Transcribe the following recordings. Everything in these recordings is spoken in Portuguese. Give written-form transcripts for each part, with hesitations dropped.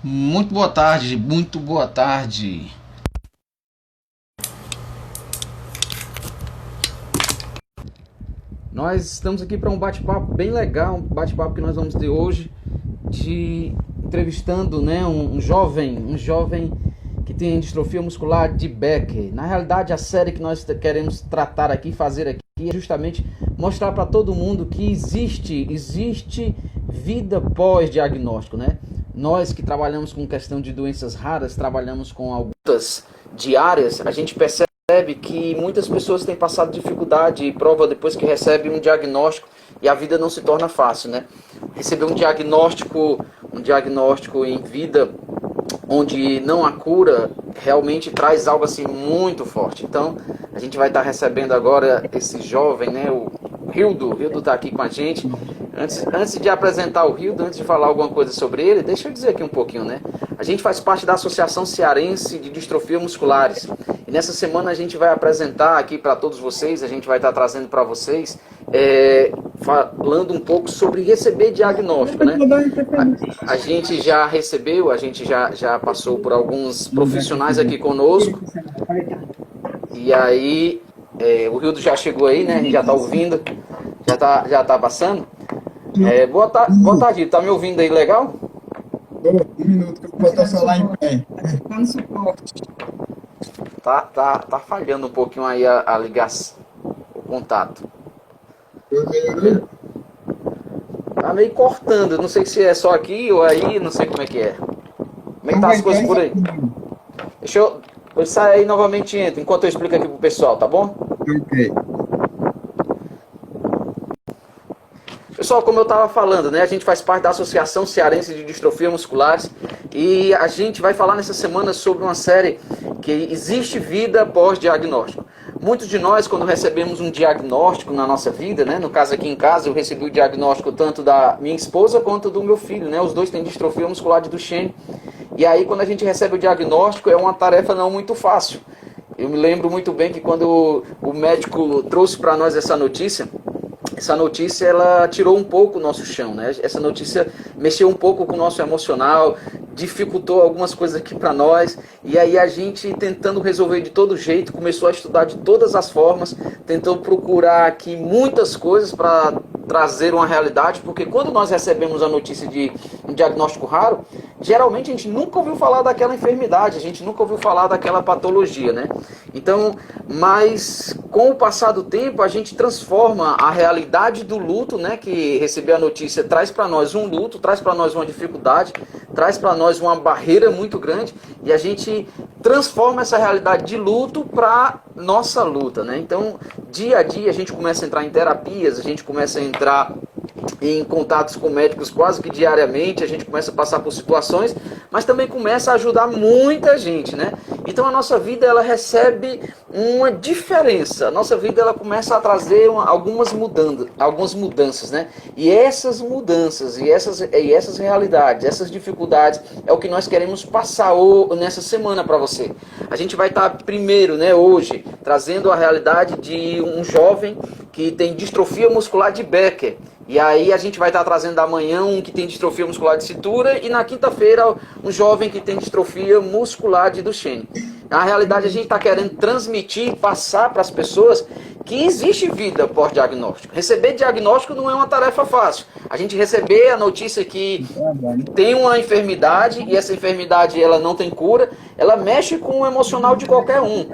Muito boa tarde, muito boa tarde. Nós estamos aqui para um bate-papo bem legal, um bate-papo que nós vamos ter hoje, entrevistando, né, um jovem que tem distrofia muscular de Becker. Na realidade, a série que nós queremos tratar aqui, fazer aqui, é justamente mostrar para todo mundo que existe vida pós-diagnóstico, né? Nós que trabalhamos com questão de doenças raras, trabalhamos com algumas diárias, a gente percebe que muitas pessoas têm passado dificuldade e prova depois que recebe um diagnóstico e a vida não se torna fácil, né? Receber um diagnóstico em vida onde não há cura realmente traz algo assim muito forte. Então a gente vai estar recebendo agora esse jovem, né? O Hildo está aqui com a gente. Antes de apresentar o Hildo, antes de falar alguma coisa sobre ele, deixa eu dizer aqui um pouquinho, né? A gente faz parte da Associação Cearense de Distrofia Musculares. E nessa semana a gente vai apresentar aqui para todos vocês, a gente vai estar trazendo para vocês, falando um pouco sobre receber diagnóstico, né? A gente já recebeu, a gente já passou por alguns profissionais aqui conosco. E aí, o Hildo já chegou aí, né? A gente já está ouvindo, já tá passando. Boa tarde, tá me ouvindo aí legal? Um minuto que eu vou botar o celular em pé. Tá no suporte. Tá falhando um pouquinho aí a ligação, o contato. Melhorou? Tá meio cortando, não sei se é só aqui ou aí, não sei como é que é. Como é que tá as coisas por aí? Deixa eu sair aí novamente e entro, enquanto eu explico aqui pro pessoal, tá bom? Ok. Pessoal, como eu estava falando, né, a gente faz parte da Associação Cearense de Distrofia Musculares e a gente vai falar nessa semana sobre uma série que existe vida pós-diagnóstico. Muitos de nós, quando recebemos um diagnóstico na nossa vida, né, no caso aqui em casa, eu recebi o diagnóstico tanto da minha esposa quanto do meu filho, né, os dois têm distrofia muscular de Duchenne. E aí, quando a gente recebe o diagnóstico, é uma tarefa não muito fácil. Eu me lembro muito bem que quando o médico trouxe para nós essa notícia ela tirou um pouco o nosso chão, né? Essa notícia mexeu um pouco com o nosso emocional, dificultou algumas coisas aqui para nós, e aí a gente tentando resolver de todo jeito, começou a estudar de todas as formas, tentou procurar aqui muitas coisas para trazer uma realidade, porque quando nós recebemos a notícia de um diagnóstico raro, geralmente a gente nunca ouviu falar daquela enfermidade, a gente nunca ouviu falar daquela patologia, né? Então, mas com o passar do tempo a gente transforma a realidade do luto, né, que receber a notícia traz para nós um luto, traz para nós uma dificuldade, traz para nós uma barreira muito grande, e a gente transforma essa realidade de luto para nossa luta, né? Então, dia a dia a gente começa a entrar em terapias, a gente começa a entrar em contatos com médicos quase que diariamente, a gente começa a passar por situações, mas também começa a ajudar muita gente, né? Então a nossa vida ela recebe uma diferença, a nossa vida ela começa a trazer algumas mudanças, né? E essas mudanças e essas realidades, essas dificuldades é o que nós queremos passar nessa semana para você. A gente vai estar primeiro, né, hoje, trazendo a realidade de um jovem que tem distrofia muscular de Becker. E aí a gente vai estar trazendo amanhã um que tem distrofia muscular de cintura e na quinta-feira um jovem que tem distrofia muscular de Duchenne. Na realidade a gente está querendo transmitir, passar para as pessoas que existe vida pós-diagnóstico. Receber diagnóstico não é uma tarefa fácil. A gente receber a notícia que tem uma enfermidade e essa enfermidade ela não tem cura, ela mexe com o emocional de qualquer um.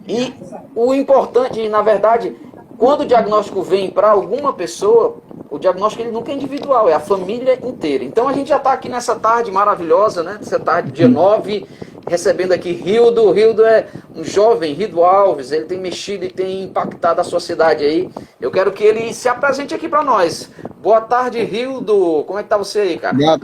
E o importante, na verdade, quando o diagnóstico vem para alguma pessoa, o diagnóstico ele nunca é individual, é a família inteira. Então a gente já está aqui nessa tarde maravilhosa, né? Nessa tarde, dia 9, recebendo aqui Hildo. Hildo é um jovem, Hildo Alves, ele tem mexido e tem impactado a sociedade aí. Eu quero que ele se apresente aqui para nós. Boa tarde, Hildo. Como é que tá você aí, cara? Boa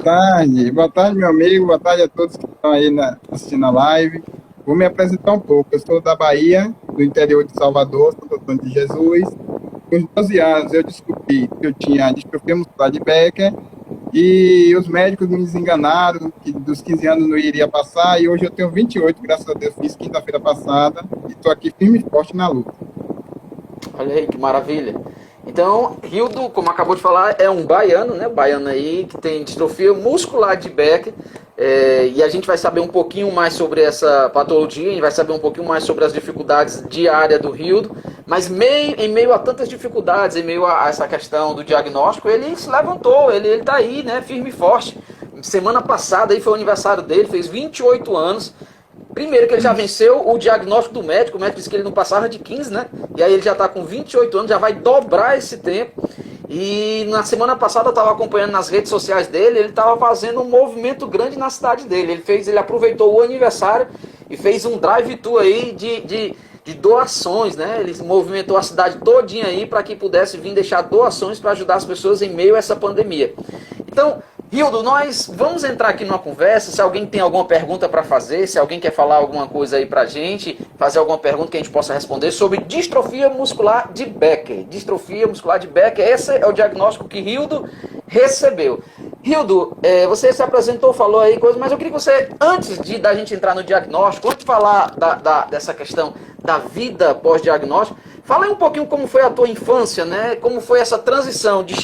tarde, meu amigo, boa tarde a todos que estão aí assistindo a live. Vou me apresentar um pouco. Eu sou da Bahia, do interior de Salvador, Santo Antônio de Jesus. Com os 12 anos eu descobri que eu tinha distrofia muscular de Becker e os médicos me enganaram que dos 15 anos não iria passar e hoje eu tenho 28, graças a Deus, fiz quinta-feira passada e estou aqui firme e forte na luta. Olha aí que maravilha. Então, Hildo, como acabou de falar, é um baiano, né? Baiano aí que tem distrofia muscular de Becker. E a gente vai saber um pouquinho mais sobre essa patologia, a gente vai saber um pouquinho mais sobre as dificuldades diárias do Rildo, mas em meio a tantas dificuldades, em meio a essa questão do diagnóstico, ele se levantou, ele está aí, né, firme e forte. Semana passada aí foi o aniversário dele, fez 28 anos. Primeiro que ele já venceu o diagnóstico do médico, o médico disse que ele não passava de 15, né? E aí ele já está com 28 anos, já vai dobrar esse tempo. E na semana passada eu estava acompanhando nas redes sociais dele, ele estava fazendo um movimento grande na cidade dele. Ele aproveitou o aniversário e fez um drive-thru aí de doações, né? Ele movimentou a cidade todinha aí para que pudesse vir deixar doações para ajudar as pessoas em meio a essa pandemia. Então, Rildo, nós vamos entrar aqui numa conversa, se alguém tem alguma pergunta para fazer, se alguém quer falar alguma coisa aí pra gente, fazer alguma pergunta que a gente possa responder sobre distrofia muscular de Becker. Distrofia muscular de Becker, esse é o diagnóstico que Rildo recebeu. Rildo, você se apresentou, falou aí coisas, mas eu queria que você, antes da gente entrar no diagnóstico, antes de falar dessa questão da vida pós-diagnóstico, fala aí um pouquinho como foi a tua infância, né? Como foi essa transição de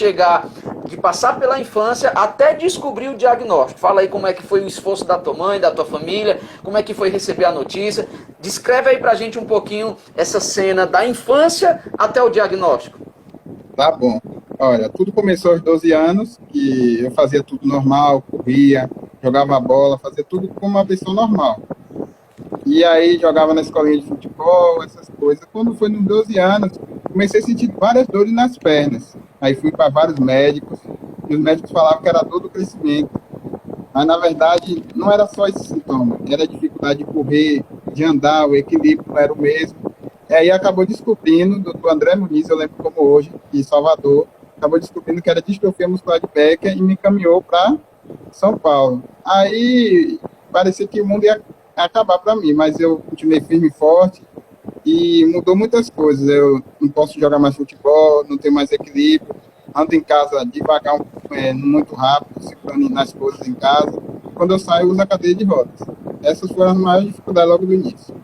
passar pela infância até descobrir o diagnóstico. Fala aí como é que foi o esforço da tua mãe, da tua família, como é que foi receber a notícia. Descreve aí pra gente um pouquinho essa cena da infância até o diagnóstico. Tá bom. Olha, tudo começou aos 12 anos, que eu fazia tudo normal, corria, jogava bola, fazia tudo como uma pessoa normal. E aí jogava na escolinha de futebol, essas coisas. Quando foi nos 12 anos, comecei a sentir várias dores nas pernas. Aí fui para vários médicos, e os médicos falavam que era dor do crescimento. Mas, na verdade, não era só esse sintoma. Era a dificuldade de correr, de andar, o equilíbrio não era o mesmo. E aí acabou descobrindo, o doutor André Muniz, eu lembro como hoje, de Salvador, acabou descobrindo que era distrofia muscular de Becker e me encaminhou para São Paulo. Aí parecia que o mundo ia acabar para mim, mas eu continuei firme e forte e mudou muitas coisas. Eu não posso jogar mais futebol, não tenho mais equilíbrio, ando em casa devagar, muito rápido, segurando nas coisas em casa. Quando eu saio, eu uso a cadeira de rodas. Essas foram as maiores dificuldades logo do início.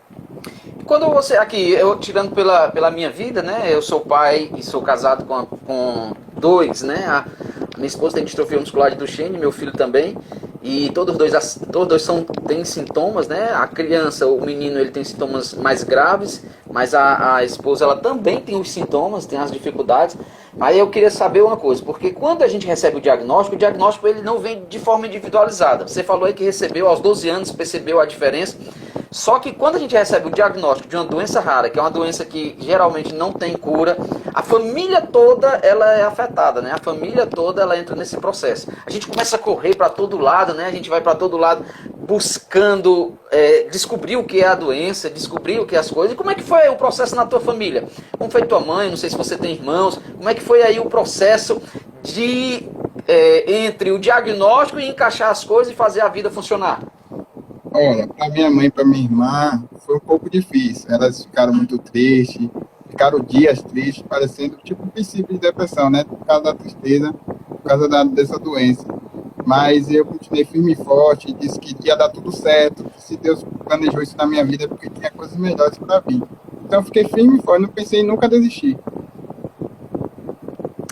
Quando você, aqui, eu tirando pela minha vida, né, eu sou pai e sou casado com dois, né, a minha esposa tem distrofia muscular de Duchenne, meu filho também, e todos dois têm sintomas, né, a criança, o menino, ele tem sintomas mais graves, mas a esposa, ela também tem os sintomas, tem as dificuldades. Aí eu queria saber uma coisa, porque quando a gente recebe o diagnóstico ele não vem de forma individualizada. Você falou aí que recebeu aos 12 anos, percebeu a diferença. Só que quando a gente recebe o diagnóstico de uma doença rara, que é uma doença que geralmente não tem cura, a família toda ela é afetada, né? A família toda ela entra nesse processo. A gente começa a correr para todo lado, né? A gente vai para todo lado buscando descobrir o que é a doença, descobrir o que é as coisas. E como é que foi o processo na tua família? Como foi tua mãe? Não sei se você tem irmãos. Como é que foi aí o processo de entre o diagnóstico e encaixar as coisas e fazer a vida funcionar? Olha, para minha mãe e para minha irmã foi um pouco difícil. Elas ficaram muito tristes, ficaram dias tristes, parecendo tipo um princípio de depressão, né? Por causa da tristeza, por causa dessa doença. Mas eu continuei firme e forte, disse que ia dar tudo certo, que se Deus planejou isso na minha vida é porque tinha coisas melhores para vir. Então eu fiquei firme e forte, não pensei em nunca desistir.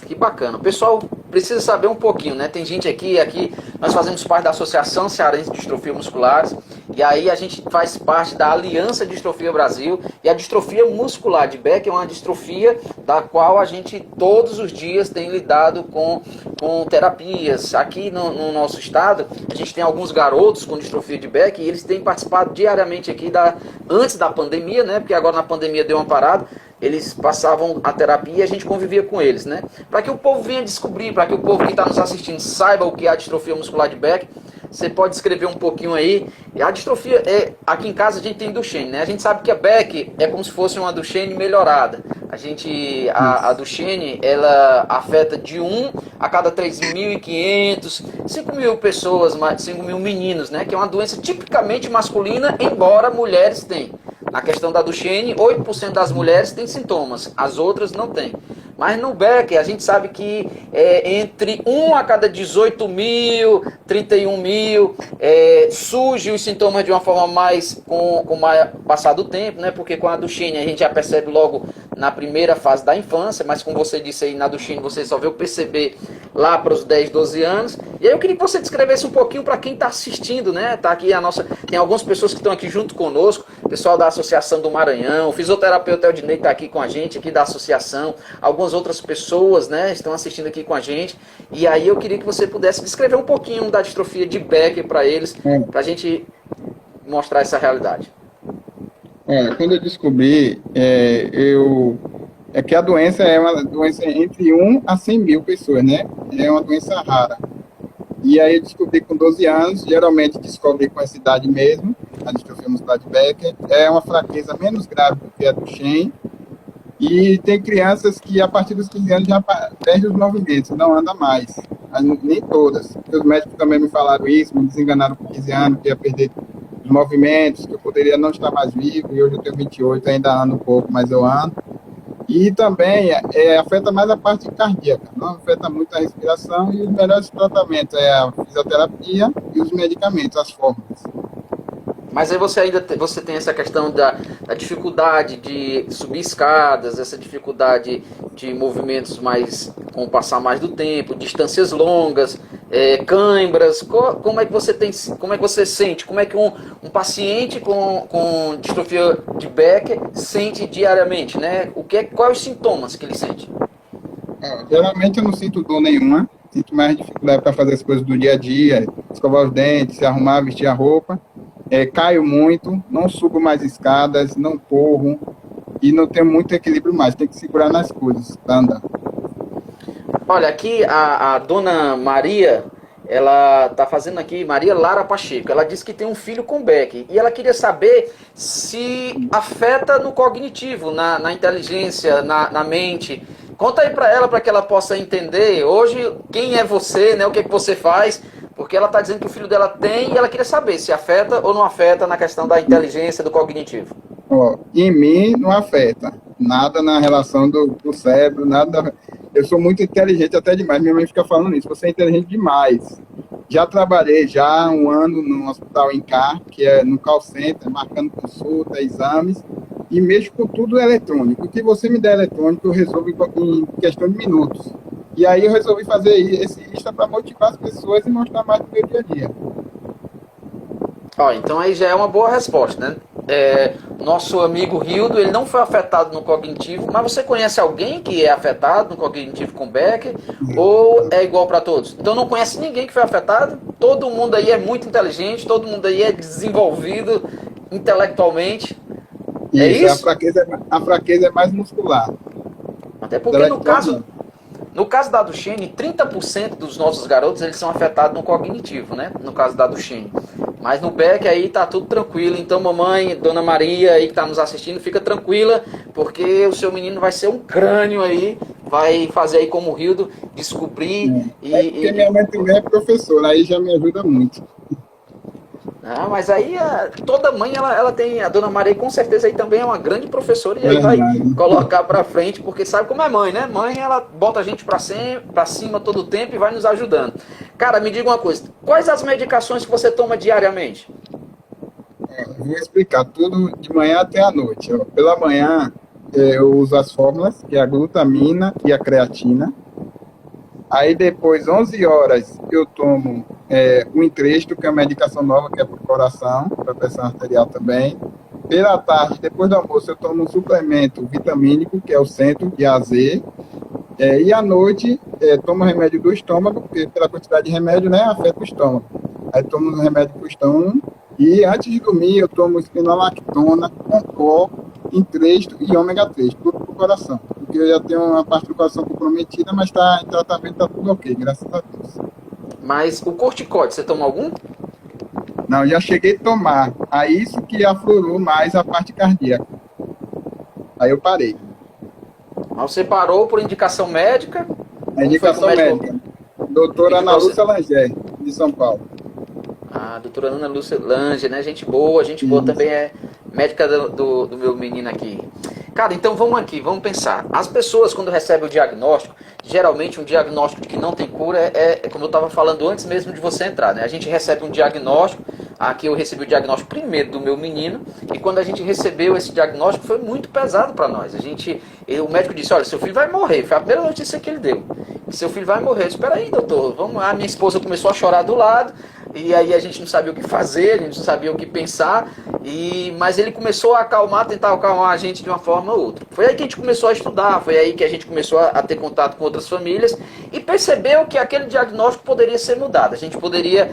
Que bacana. O pessoal precisa saber um pouquinho, né? Tem gente aqui nós fazemos parte da Associação Cearense de Distrofia Musculares, e aí a gente faz parte da Aliança Distrofia Brasil, e a distrofia muscular de Becker é uma distrofia da qual a gente todos os dias tem lidado com terapias. Aqui no nosso estado, a gente tem alguns garotos com distrofia de Becker, e eles têm participado diariamente aqui antes da pandemia, né? Porque agora na pandemia deu uma parada. Eles passavam a terapia e a gente convivia com eles, né? Para que o povo venha descobrir, para que o povo que está nos assistindo saiba o que é a distrofia muscular de Becker. Você pode escrever um pouquinho aí. A distrofia, aqui em casa a gente tem Duchenne, né? A gente sabe que a Becker é como se fosse uma Duchenne melhorada. A Duchenne, ela afeta de 1 a cada 3.500, 5.000 pessoas, 5.000 meninos, né? Que é uma doença tipicamente masculina, embora mulheres tenham. Na questão da Duchenne, 8% das mulheres têm sintomas, as outras não têm. Mas no Becker, a gente sabe que entre 1 a cada 18.000, 31.000, surge os sintomas de uma forma mais com o passar do tempo, né? Porque com a Duchenne a gente já percebe logo na primeira fase da infância, mas como você disse aí, na Duchenne você só veio perceber lá para os 10, 12 anos. E aí eu queria que você descrevesse um pouquinho para quem está assistindo, né? Tá aqui tem algumas pessoas que estão aqui junto conosco, pessoal da Associação do Maranhão, o fisioterapeuta Eldinei está aqui com a gente, aqui da associação, algumas outras pessoas, né, estão assistindo aqui com a gente. E aí eu queria que você pudesse descrever um pouquinho da distrofia de Becker para eles, para a gente mostrar essa realidade. Quando eu descobri, é que a doença é uma doença entre 1 a 100 mil pessoas, né? É uma doença rara. E aí eu descobri com 12 anos, geralmente descobri com essa idade mesmo, a distrofia muscular de Becker. É uma fraqueza menos grave do que a do Duchenne. E tem crianças que a partir dos 15 anos já perdem os movimentos, não anda mais. Nem todas. Os médicos também me falaram isso, me desenganaram com 15 anos, que ia perder os movimentos, que eu poderia não estar mais vivo, e hoje eu tenho 28, ainda ando um pouco, mas eu ando. E também afeta mais a parte cardíaca, não afeta muito a respiração, e os melhores tratamentos é a fisioterapia e os medicamentos, as fórmulas. Mas aí você tem essa questão da dificuldade de subir escadas, essa dificuldade de movimentos com o passar mais do tempo, distâncias longas, cãibras. Como é que você sente? Como é que um paciente com distrofia de Becker sente diariamente, né? Quais os sintomas que ele sente? Geralmente eu não sinto dor nenhuma, sinto mais dificuldade para fazer as coisas do dia a dia, escovar os dentes, se arrumar, vestir a roupa. Caio muito, não subo mais escadas, não corro e não tenho muito equilíbrio mais, tenho que segurar nas coisas para andar. Olha, aqui a dona Maria, ela está fazendo aqui, Maria Lara Pacheco, ela disse que tem um filho com Becker e ela queria saber se afeta no cognitivo, na inteligência, na mente. Conta aí para ela, para que ela possa entender hoje quem é você, né, o que é que você faz. Porque ela está dizendo que o filho dela tem e ela queria saber se afeta ou não afeta na questão da inteligência, do cognitivo. Em mim não afeta. Nada na relação do cérebro, nada. Eu sou muito inteligente até demais. Minha mãe fica falando isso. Você é inteligente demais. Já trabalhei já 1 ano no hospital INCAR, que é no call center, marcando consulta, exames, e mexo com tudo eletrônico. O que você me der eletrônico, eu resolvo em questão de minutos. E aí eu resolvi fazer esse Insta para motivar as pessoas e mostrar mais do meu dia a dia. Então aí já é uma boa resposta, né? Nosso amigo Rildo, ele não foi afetado no cognitivo, mas você conhece alguém que é afetado no cognitivo com Becker? Ou é igual para todos? Então não conhece ninguém que foi afetado? Todo mundo aí é muito inteligente, todo mundo aí é desenvolvido intelectualmente. Isso, é isso? A fraqueza é mais muscular. Até porque no caso da Duchenne, 30% dos nossos garotos eles são afetados no cognitivo, né? No caso da Duchenne. Mas no Becker aí tá tudo tranquilo. Então, mamãe, dona Maria aí que tá nos assistindo, fica tranquila, porque o seu menino vai ser um crânio aí, vai fazer aí como o Rildo, descobrir. Porque minha mãe também é professora, aí já me ajuda muito. Não, mas aí toda mãe ela tem, a dona Maria com certeza aí também é uma grande professora e aí vai colocar pra frente, porque sabe como é mãe, né? Mãe ela bota a gente pra cima todo o tempo e vai nos ajudando. Cara, me diga uma coisa, quais as medicações que você toma diariamente? Vou explicar tudo de manhã até a noite. Pela manhã eu uso as fórmulas, que é a glutamina e a creatina. Aí depois, 11 horas, eu tomo o Entresto, que é uma medicação nova, que é para o coração, para a pressão arterial também. Pela tarde, depois do almoço, eu tomo um suplemento vitamínico, que é o Centro de AZ. E à noite, tomo remédio do estômago, porque pela quantidade de remédio, né, afeta o estômago. Aí tomo um remédio para o estômago. E antes de dormir, eu tomo espinolactona, Concor, Entresto e ômega 3, tudo para o coração. Porque eu já tenho uma parte do coração comprometida, mas está em tratamento, está tudo ok, graças a Deus. Mas o corticóide, você toma algum? Não, já cheguei a tomar. Aí isso que aflorou mais a parte cardíaca. Aí eu parei. Mas você parou por indicação médica? Indicação médica. Doutora Ana Lúcia Langer, de São Paulo. Doutora Ana Lúcia Langer, né? Gente boa também é médica do meu menino aqui. Cara, então vamos pensar. As pessoas, quando recebem o diagnóstico, geralmente um diagnóstico que não tem cura como eu estava falando antes mesmo de você entrar, né? A gente recebe um diagnóstico, aqui eu recebi o diagnóstico primeiro do meu menino, e quando a gente recebeu esse diagnóstico foi muito pesado para nós. O médico disse, olha, seu filho vai morrer, foi a primeira notícia que ele deu. seu filho vai morrer. Eu disse, espera aí, doutor, vamos lá. Minha esposa começou a chorar do lado, e aí a gente não sabia o que fazer, a gente não sabia o que pensar, mas ele começou a acalmar, tentar acalmar a gente de uma forma ou outra. Foi aí que a gente começou a estudar, foi aí que a gente começou a ter contato com outras famílias, e percebeu que aquele diagnóstico poderia ser mudado. A gente poderia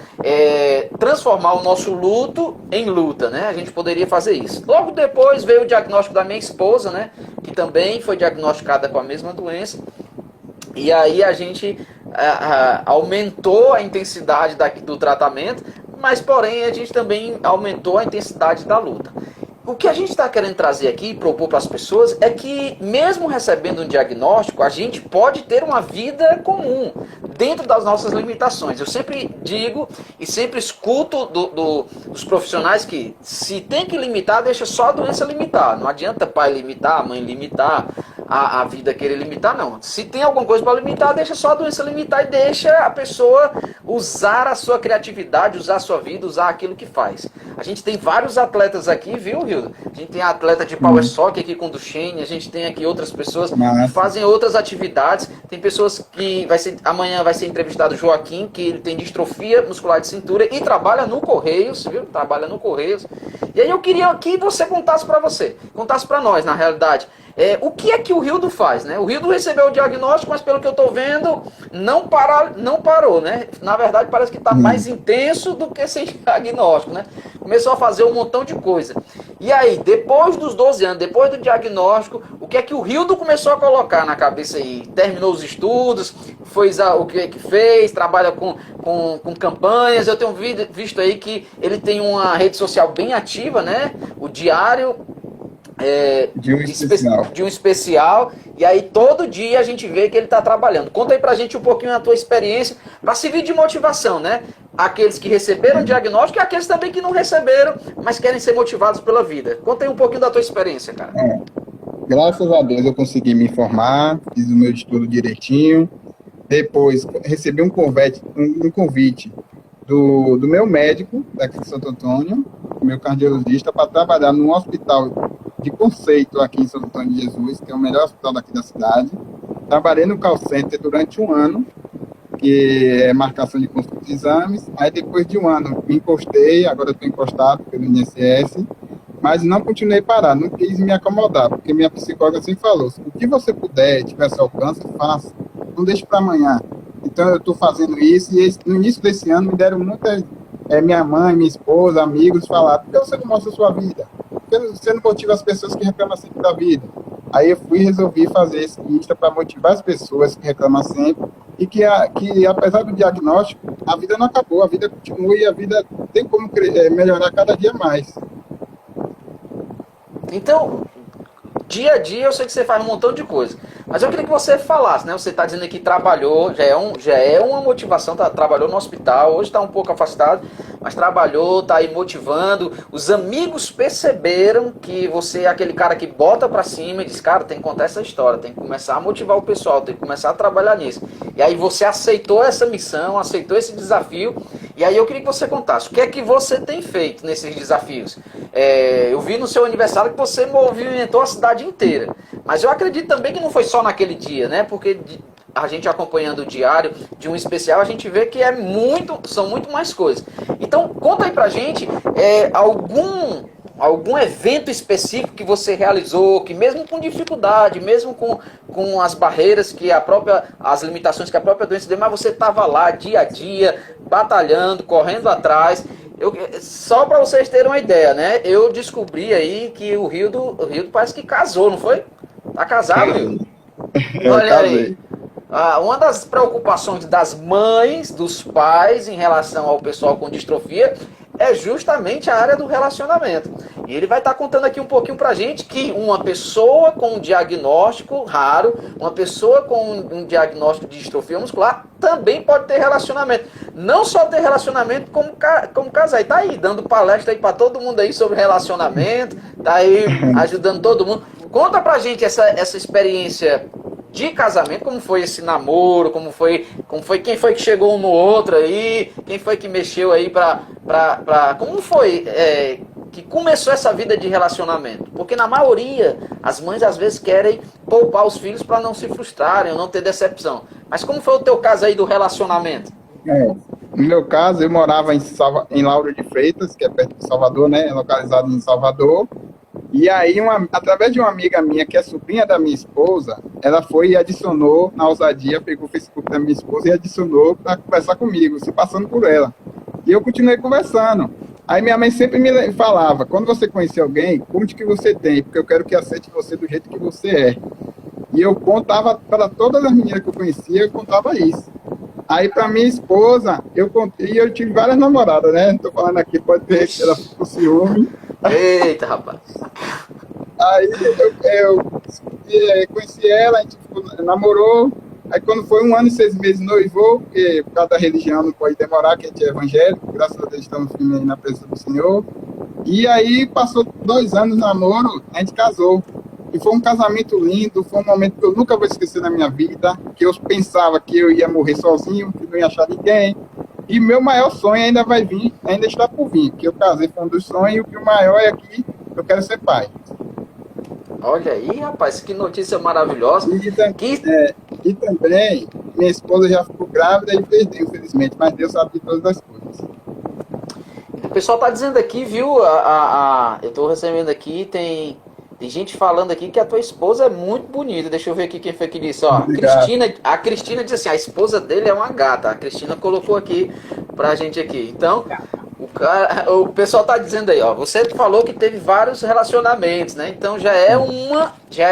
transformar o nosso luto em luta, né? A gente poderia fazer isso. Logo depois veio o diagnóstico da minha esposa, né? Que também foi diagnosticada com a mesma doença. E aí a gente aumentou a intensidade do tratamento, mas porém a gente também aumentou a intensidade da luta. O que a gente está querendo trazer aqui e propor para as pessoas é que, mesmo recebendo um diagnóstico, a gente pode ter uma vida comum, dentro das nossas limitações. Eu sempre digo e sempre escuto dos profissionais que, se tem que limitar, deixa só a doença limitar. Não adianta pai limitar, mãe limitar, a vida querer limitar, não. Se tem alguma coisa para limitar, deixa só a doença limitar e deixa a pessoa usar a sua criatividade, usar a sua vida, usar aquilo que faz. A gente tem vários atletas aqui, viu, Hildo? A gente tem atleta de Power Soccer aqui com o Duchenne, a gente tem aqui outras pessoas que fazem outras atividades. Tem pessoas que amanhã vai ser entrevistado o Joaquim, que ele tem distrofia muscular de cintura e trabalha no Correios, viu? Trabalha no Correios. E aí eu queria que você contasse para nós, na realidade, o que é que o Hildo faz, né? O Hildo recebeu o diagnóstico, mas pelo que eu estou vendo, não parou, né? Na verdade, parece que está mais intenso do que sem diagnóstico, né? Começou a fazer um montão de coisa. E aí, depois dos 12 anos, depois do diagnóstico, o que é que o Hildo começou a colocar na cabeça aí? Terminou os estudos, o que é que fez, trabalha com campanhas. Eu tenho visto aí que ele tem uma rede social bem ativa, né? O Diário... de um especial, e aí todo dia a gente vê que ele está trabalhando. Conta aí pra gente um pouquinho da tua experiência, para servir de motivação, né? Aqueles que receberam o diagnóstico e aqueles também que não receberam, mas querem ser motivados pela vida. Conta aí um pouquinho da tua experiência, cara. Graças a Deus eu consegui me informar, fiz o meu estudo direitinho, depois recebi um convite do meu médico daqui de Santo Antônio, meu cardiologista, para trabalhar num hospital de conceito aqui em Santo Antônio de Jesus, que é o melhor hospital daqui da cidade. Trabalhei no call center durante um ano, que é marcação de consulta de exames. Aí depois de um ano me encostei, agora eu estou encostado pelo INSS, mas não continuei parado, não quis me acomodar, porque minha psicóloga sempre falou, o que você puder, tiver seu alcance, faça, não deixe para amanhã. Então eu estou fazendo isso, e no início desse ano me deram muitas, minha mãe, minha esposa, amigos, falaram, por que você não mostra a sua vida? Por que você não motiva as pessoas que reclamam sempre da vida? Aí eu fui e resolvi fazer esse Insta para motivar as pessoas que reclamam sempre, e que apesar do diagnóstico, a vida não acabou, a vida continua e a vida tem como melhorar cada dia mais. Então, dia a dia eu sei que você faz um montão de coisa, mas eu queria que você falasse, né? Você está dizendo que trabalhou, já é uma motivação, trabalhou no hospital, hoje está um pouco afastado, mas trabalhou, está aí motivando. Os amigos perceberam que você é aquele cara que bota para cima e diz, cara, tem que contar essa história, tem que começar a motivar o pessoal, tem que começar a trabalhar nisso. E aí você aceitou essa missão, aceitou esse desafio, e aí eu queria que você contasse, o que é que você tem feito nesses desafios? Eu vi no seu aniversário que você movimentou a cidade inteira, mas eu acredito também que não foi só naquele dia, né? Porque a gente acompanhando o diário de um especial, a gente vê que são muito mais coisas. Então, conta aí pra gente algum evento específico que você realizou, que mesmo com dificuldade, mesmo com as barreiras, as limitações que a própria doença deu, mas você estava lá dia a dia, batalhando, correndo atrás. Só para vocês terem uma ideia, né? Eu descobri aí que o Hildo parece que casou, não foi? Tá casado, Hildo? Olha aí. Uma das preocupações das mães, dos pais em relação ao pessoal com distrofia é justamente a área do relacionamento. E ele vai estar contando aqui um pouquinho pra gente que uma pessoa com um diagnóstico raro, uma pessoa com um diagnóstico de distrofia muscular, também pode ter relacionamento. Não só ter relacionamento como casar. E tá aí, dando palestra aí pra todo mundo aí sobre relacionamento, tá aí ajudando todo mundo. Conta pra gente essa experiência de casamento, como foi esse namoro, quem foi que chegou um no outro aí, quem foi que mexeu aí como foi que começou essa vida de relacionamento? Porque na maioria, as mães às vezes querem poupar os filhos para não se frustrarem ou não ter decepção. Mas como foi o teu caso aí do relacionamento? No meu caso, eu morava em Lauro de Freitas, que é perto de Salvador, né? Localizado em Salvador. E aí, através de uma amiga minha, que é sobrinha da minha esposa, ela foi e adicionou na ousadia, pegou o Facebook da minha esposa e adicionou para conversar comigo, se passando por ela. E eu continuei conversando. Aí minha mãe sempre me falava, quando você conhecer alguém, conte o que você tem, porque eu quero que aceite você do jeito que você é. E eu contava para todas as meninas que eu conhecia, eu contava isso. Aí para minha esposa, eu contei, eu tive várias namoradas, né? Não tô falando aqui, pode ter que ela ficou com ciúme. Eita, rapaz. Aí eu conheci ela, a gente namorou. Aí quando foi 1 ano e 6 meses noivou, porque por causa da religião não pode demorar, que a gente é evangélico, graças a Deus estamos firmes aí na presença do Senhor. E aí passou 2 anos de namoro, a gente casou. E foi um casamento lindo, foi um momento que eu nunca vou esquecer na minha vida, que eu pensava que eu ia morrer sozinho, que não ia achar ninguém. E meu maior sonho ainda vai vir, ainda está por vir, que eu casei com um dos sonhos, e o que o maior é que eu quero ser pai. Olha aí, rapaz, que notícia maravilhosa. E também, minha esposa já ficou grávida e perdeu, infelizmente, mas Deus sabe de todas as coisas. O pessoal tá dizendo aqui, viu, eu tô recebendo aqui, tem gente falando aqui que a tua esposa é muito bonita. Deixa eu ver aqui quem foi que disse. Ó, a Cristina disse assim, a esposa dele é uma gata. A Cristina colocou aqui pra gente aqui. Então, o pessoal tá dizendo aí, ó, você falou que teve vários relacionamentos, né? Então já é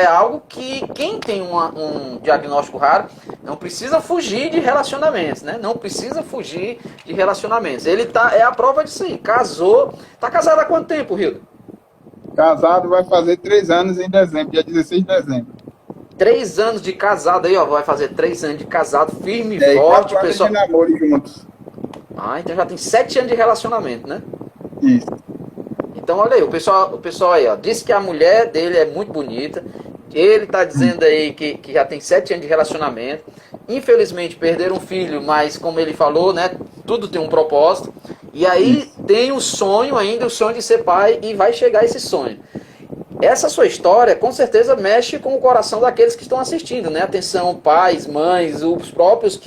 algo que quem tem um diagnóstico raro não precisa fugir de relacionamentos, né? Não precisa fugir de relacionamentos. Ele é a prova disso aí. Casou. Tá casado há quanto tempo, Rildo? Casado vai fazer 3 anos em dezembro, dia 16 de dezembro. 3 anos de casado aí, ó. Vai fazer 3 anos de casado, firme e forte, pessoal. De namoro juntos. Ah, então já tem 7 anos de relacionamento, né? Isso. Então olha aí, o pessoal aí, ó, disse que a mulher dele é muito bonita. Ele tá dizendo aí que já tem 7 anos de relacionamento. Infelizmente perderam um filho, mas como ele falou, né? Tudo tem um propósito. E aí tem o sonho ainda, o sonho de ser pai, e vai chegar esse sonho. Essa sua história, com certeza, mexe com o coração daqueles que estão assistindo, né? Atenção, pais, mães, os próprios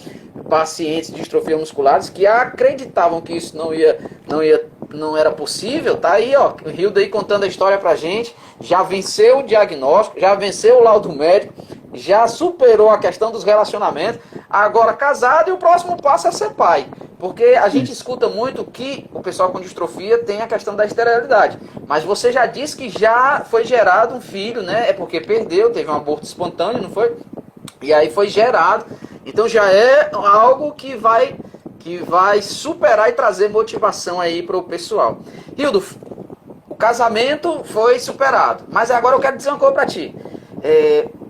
pacientes de distrofia musculares que acreditavam que isso não era possível. Tá aí, ó, o Rildo aí contando a história pra gente, já venceu o diagnóstico, já venceu o laudo médico, já superou a questão dos relacionamentos, agora casado, e o próximo passo é ser pai. Porque a gente escuta muito que o pessoal com distrofia tem a questão da esterilidade. Mas você já disse que já foi gerado um filho, né? É porque perdeu, teve um aborto espontâneo, não foi? E aí foi gerado. Então já é algo que vai superar e trazer motivação aí para o pessoal. Rildo, o casamento foi superado. Mas agora eu quero dizer uma coisa para ti.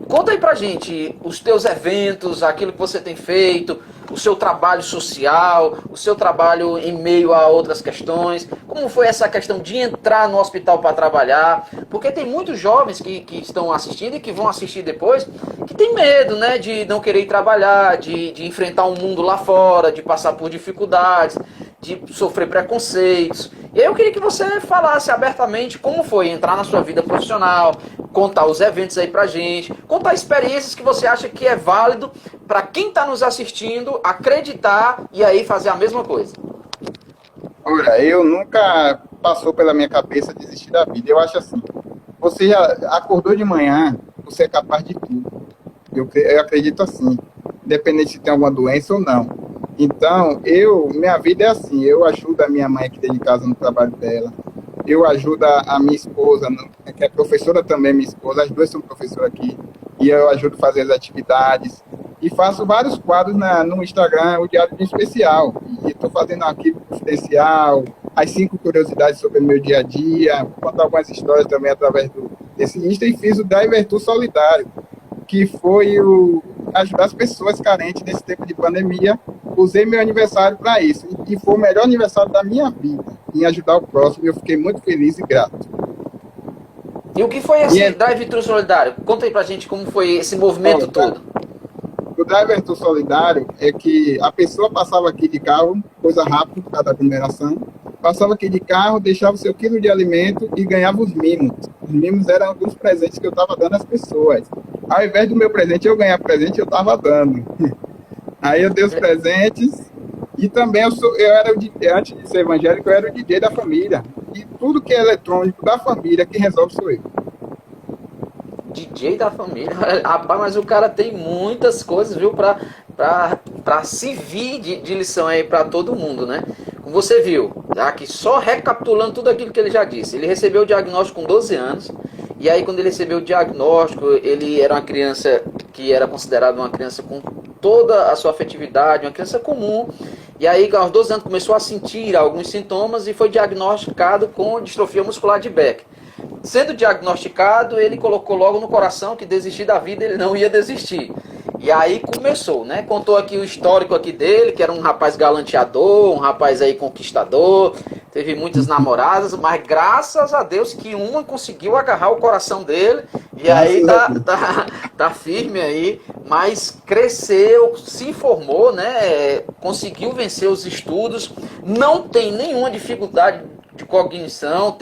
Conta aí pra gente os teus eventos, aquilo que você tem feito, o seu trabalho social, o seu trabalho em meio a outras questões. Como foi essa questão de entrar no hospital para trabalhar? Porque tem muitos jovens que estão assistindo e que vão assistir depois, que tem medo, né, de não querer ir trabalhar, de enfrentar um mundo lá fora, de passar por dificuldades, de sofrer preconceitos. E aí eu queria que você falasse abertamente como foi entrar na sua vida profissional, contar os eventos aí pra gente, contar experiências que você acha que é válido para quem está nos assistindo acreditar e aí fazer a mesma coisa. Olha, eu nunca passou pela minha cabeça desistir da vida. Eu acho assim, você já acordou de manhã, você é capaz de tudo. Eu acredito assim, independente se tem alguma doença ou não. Então, minha vida é assim, eu ajudo a minha mãe aqui dentro de casa no trabalho dela, eu ajudo a minha esposa, que é professora também, minha esposa, as duas são professoras aqui, e eu ajudo a fazer as atividades, e faço vários quadros no Instagram, o Diário de Especial, e estou fazendo um arquivo confidencial, as 5 curiosidades sobre o meu dia a dia, contar algumas histórias também através desse Insta, e fiz o Driver Tour Solidário, que foi ajudar as pessoas carentes nesse tempo de pandemia. Usei meu aniversário para isso, e foi o melhor aniversário da minha vida, em ajudar o próximo, e eu fiquei muito feliz e grato. E o que foi esse Drive Tour Solidário? Conta aí pra gente como foi esse movimento todo. O Driver Tour Solidário é que a pessoa passava aqui de carro, coisa rápida, por causa da aglomeração, passava aqui de carro, deixava o seu quilo de alimento e ganhava os mimos. Os mimos eram alguns presentes que eu estava dando às pessoas. Ao invés do meu presente eu ganhar presente, eu estava dando. Aí eu dei os presentes e também antes de ser evangélico, eu era o DJ da família. E tudo que é eletrônico da família, quem resolve sou eu. DJ da família. Rapaz, mas o cara tem muitas coisas, viu, pra servir de lição aí pra todo mundo, né? Como você viu, aqui só recapitulando tudo aquilo que ele já disse. Ele recebeu o diagnóstico com 12 anos, e aí quando ele recebeu o diagnóstico, ele era uma criança que era considerada uma criança com toda a sua afetividade, uma criança comum, e aí aos 12 anos começou a sentir alguns sintomas e foi diagnosticado com distrofia muscular de Beck. Sendo diagnosticado, ele colocou logo no coração que desistir da vida ele não ia desistir. E aí começou, né? Contou aqui o histórico aqui dele, que era um rapaz galanteador, um rapaz aí conquistador, teve muitas namoradas, mas graças a Deus que uma conseguiu agarrar o coração dele, e aí tá firme aí, mas cresceu, se formou, né? Conseguiu vencer os estudos, não tem nenhuma dificuldade de cognição,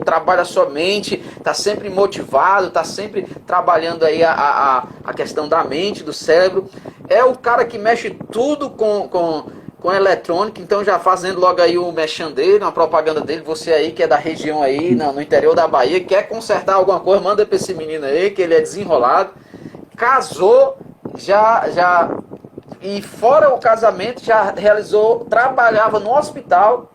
trabalha sua mente, está sempre motivado, está sempre trabalhando aí a questão da mente, do cérebro. É o cara que mexe tudo com eletrônica, então já fazendo logo aí o merchan dele, uma propaganda dele, você aí que é da região aí, no interior da Bahia, quer consertar alguma coisa, manda para esse menino aí, que ele é desenrolado. Casou, e fora o casamento, já realizou, trabalhava no hospital.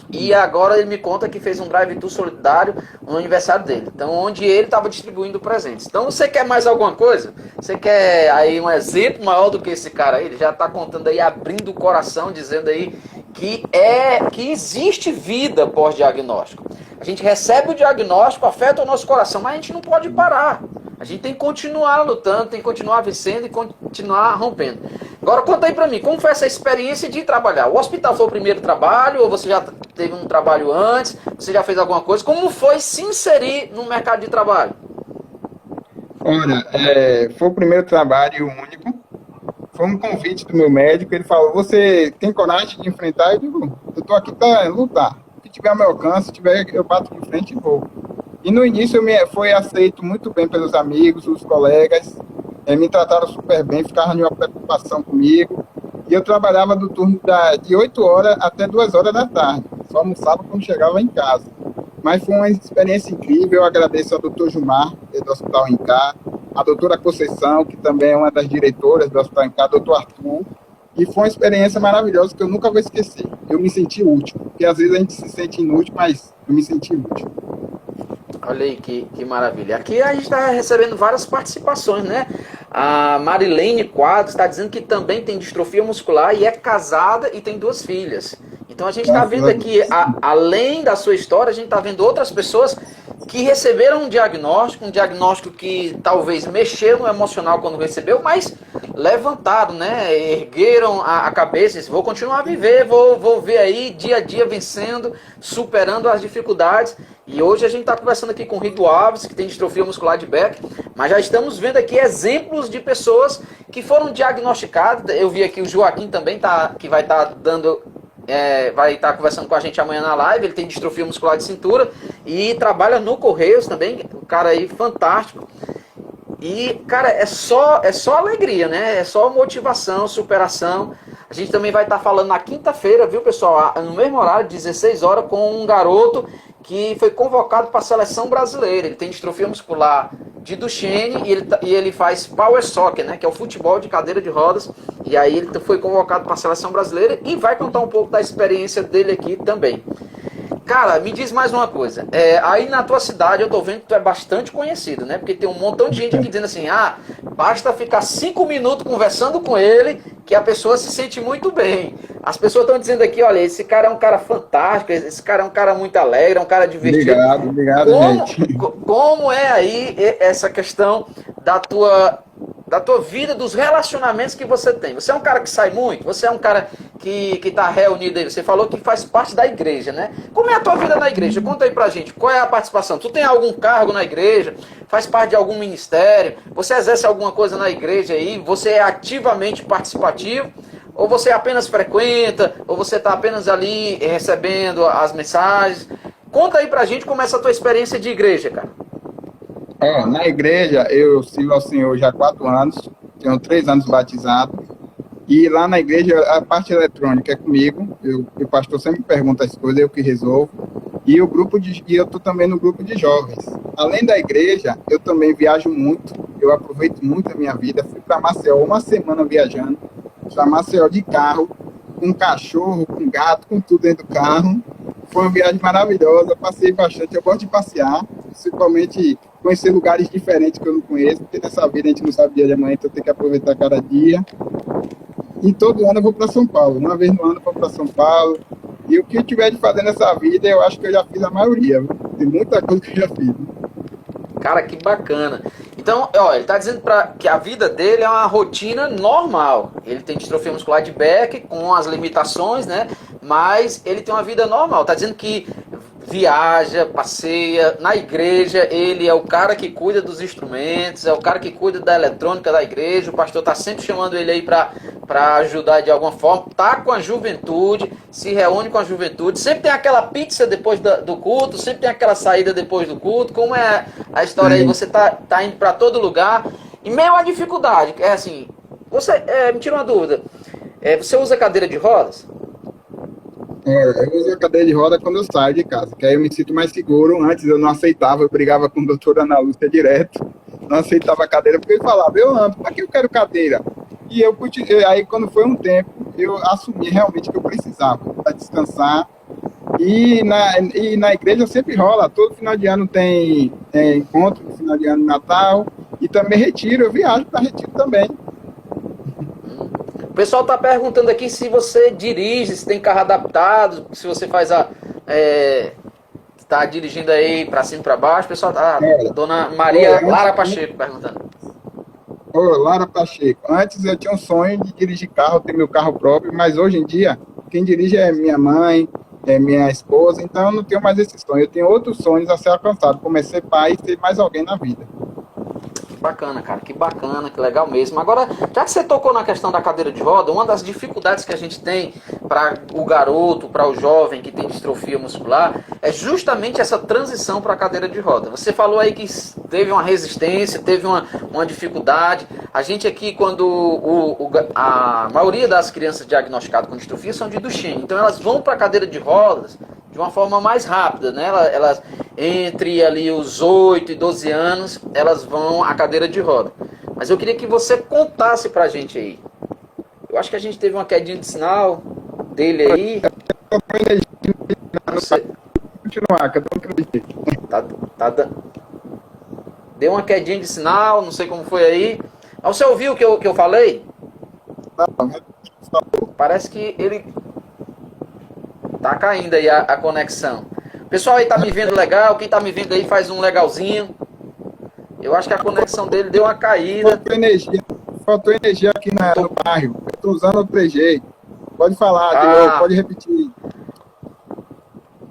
E agora ele me conta que fez um drive-thru solidário no aniversário dele. Então, onde ele estava distribuindo presentes. Então, você quer mais alguma coisa? Você quer aí um exemplo maior do que esse cara aí? Ele já está contando aí, abrindo o coração, dizendo aí que existe vida pós-diagnóstico. A gente recebe o diagnóstico, afeta o nosso coração, mas a gente não pode parar. A gente tem que continuar lutando, tem que continuar vencendo e continuar rompendo. Agora conta aí pra mim, como foi essa experiência de trabalhar? O hospital foi o primeiro trabalho ou você já teve um trabalho antes? Você já fez alguma coisa? Como foi se inserir no mercado de trabalho? Olha, foi o primeiro trabalho e o único. Foi um convite do meu médico, ele falou, você tem coragem de enfrentar? Eu digo, eu tô aqui para lutar. O que tiver ao meu alcance, eu bato de frente e vou. E no início fui aceito muito bem pelos amigos, os colegas, me trataram super bem, ficavam de uma preocupação comigo. E eu trabalhava do turno de 8 horas até 2 horas da tarde. Só almoçava quando chegava em casa. Mas foi uma experiência incrível. Eu agradeço ao doutor Gilmar, do Hospital Incá, a doutora Conceição, que também é uma das diretoras do Hospital Incá, doutor Arthur. E foi uma experiência maravilhosa que eu nunca vou esquecer. Eu me senti útil. Porque às vezes a gente se sente inútil, mas eu me senti útil. Olha aí que maravilha. Aqui a gente está recebendo várias participações, né? A Marilene Quadros está dizendo que também tem distrofia muscular e é casada e tem 2 filhas. Então a gente está vendo aqui, além da sua história, a gente está vendo outras pessoas que receberam um diagnóstico que talvez mexeu no emocional quando recebeu, mas levantaram, né? Ergueram a cabeça e disse, vou continuar a viver, vou ver aí dia a dia vencendo, superando as dificuldades. E hoje a gente está conversando aqui com o Rito Alves, que tem distrofia muscular de Beck, mas já estamos vendo aqui exemplos de pessoas que foram diagnosticadas. Eu vi aqui o Joaquim também, que vai estar vai estar conversando com a gente amanhã na live. Ele tem distrofia muscular de cintura e trabalha no Correios também, um cara aí fantástico. E, cara, é só alegria, né? É só motivação, superação. A gente também vai estar falando na quinta-feira, viu, pessoal? No mesmo horário, 16 horas, com um garoto que foi convocado para a seleção brasileira. Ele tem distrofia muscular de Duchenne e ele faz Power Soccer, né? Que é o futebol de cadeira de rodas. E aí ele foi convocado para a seleção brasileira e vai contar um pouco da experiência dele aqui também. Cara, me diz mais uma coisa. Aí na tua cidade eu tô vendo que tu é bastante conhecido, né? Porque tem um montão de gente aqui dizendo assim, basta ficar 5 minutos conversando com ele que a pessoa se sente muito bem. As pessoas estão dizendo aqui, olha, esse cara é um cara fantástico, esse cara é um cara muito alegre, é um cara divertido. Obrigado, gente. Como é aí essa questão da tua vida, dos relacionamentos que você tem? Você é um cara que sai muito? Você é um cara que está reunido aí? Você falou que faz parte da igreja, né? Como é a tua vida na igreja? Conta aí pra gente, qual é a participação? Tu tem algum cargo na igreja? Faz parte de algum ministério? Você exerce alguma coisa na igreja aí? Você é ativamente participativo? Ou você apenas frequenta, ou você está apenas ali recebendo as mensagens? Conta aí pra gente como é essa tua experiência de igreja, cara. Na igreja, eu sirvo ao Senhor já há 4 anos, tenho 3 anos batizado, e lá na igreja a parte eletrônica é comigo, o pastor sempre pergunta as coisas, eu que resolvo, e eu estou também no grupo de jovens. Além da igreja, eu também viajo muito, eu aproveito muito a minha vida, fui para Maceió uma semana viajando, para Maceió de carro, com cachorro, com gato, com tudo dentro do carro. Foi uma viagem maravilhosa, passei bastante, eu gosto de passear, principalmente conhecer lugares diferentes que eu não conheço, porque nessa vida a gente não sabe o dia de amanhã, então tem que aproveitar cada dia. E todo ano eu vou para São Paulo, uma vez no ano eu vou para São Paulo, e o que eu tiver de fazer nessa vida, eu acho que eu já fiz a maioria, viu? Tem muita coisa que eu já fiz. Cara, que bacana. Então, ó, ele está dizendo que a vida dele é uma rotina normal. Ele tem distrofia muscular de Beck com as limitações, né? Mas ele tem uma vida normal. Está dizendo que viaja, passeia, na igreja, ele é o cara que cuida dos instrumentos, é o cara que cuida da eletrônica da igreja, o pastor está sempre chamando ele aí para ajudar de alguma forma, tá com a juventude, se reúne com a juventude, sempre tem aquela pizza depois do culto, sempre tem aquela saída depois do culto. Como é a história aí? Você tá indo para todo lugar, e meio a dificuldade, é assim, me tira uma dúvida, você usa cadeira de rodas? Eu uso a cadeira de roda quando eu saio de casa, que aí eu me sinto mais seguro. Antes eu não aceitava, eu brigava com a doutora Ana Lúcia direto, não aceitava a cadeira, porque ele falava, eu ando, para que eu quero cadeira? E aí quando foi um tempo, eu assumi realmente que eu precisava para descansar. E na igreja sempre rola, todo final de ano tem encontro, no final de ano Natal, e também retiro, eu viajo para retiro também. O pessoal está perguntando aqui se você dirige, se tem carro adaptado, se você faz está dirigindo aí para cima e para baixo. O pessoal tá. Dona Maria Lara Pacheco perguntando. Ô, Lara Pacheco, antes eu tinha um sonho de dirigir carro, ter meu carro próprio, mas hoje em dia quem dirige é minha mãe, é minha esposa, então eu não tenho mais esse sonho. Eu tenho outros sonhos a ser alcançados, como é ser pai e ter mais alguém na vida. Bacana, cara, que bacana, que legal mesmo. Agora, já que você tocou na questão da cadeira de roda, uma das dificuldades que a gente tem para o garoto, para o jovem que tem distrofia muscular, é justamente essa transição para a cadeira de roda. Você falou aí que teve uma resistência, teve uma dificuldade. A gente aqui, quando a maioria das crianças diagnosticadas com distrofia são de Duchenne, então elas vão para a cadeira de rodas de uma forma mais rápida, né? Elas entre ali os 8 e 12 anos, elas vão à cadeira de roda. Mas eu queria que você contasse pra gente aí. Eu acho que a gente teve uma quedinha de sinal dele aí. Você... Continuar, que eu não acredito. Deu uma quedinha de sinal, não sei como foi aí. Mas você ouviu o que eu falei? Parece que ele tá caindo aí a conexão. O pessoal aí tá me vendo legal, quem tá me vendo aí faz um legalzinho. Eu acho que a conexão dele deu uma caída. Faltou energia aqui no bairro. Eu tô usando o 3G. Pode falar, de novo, pode repetir.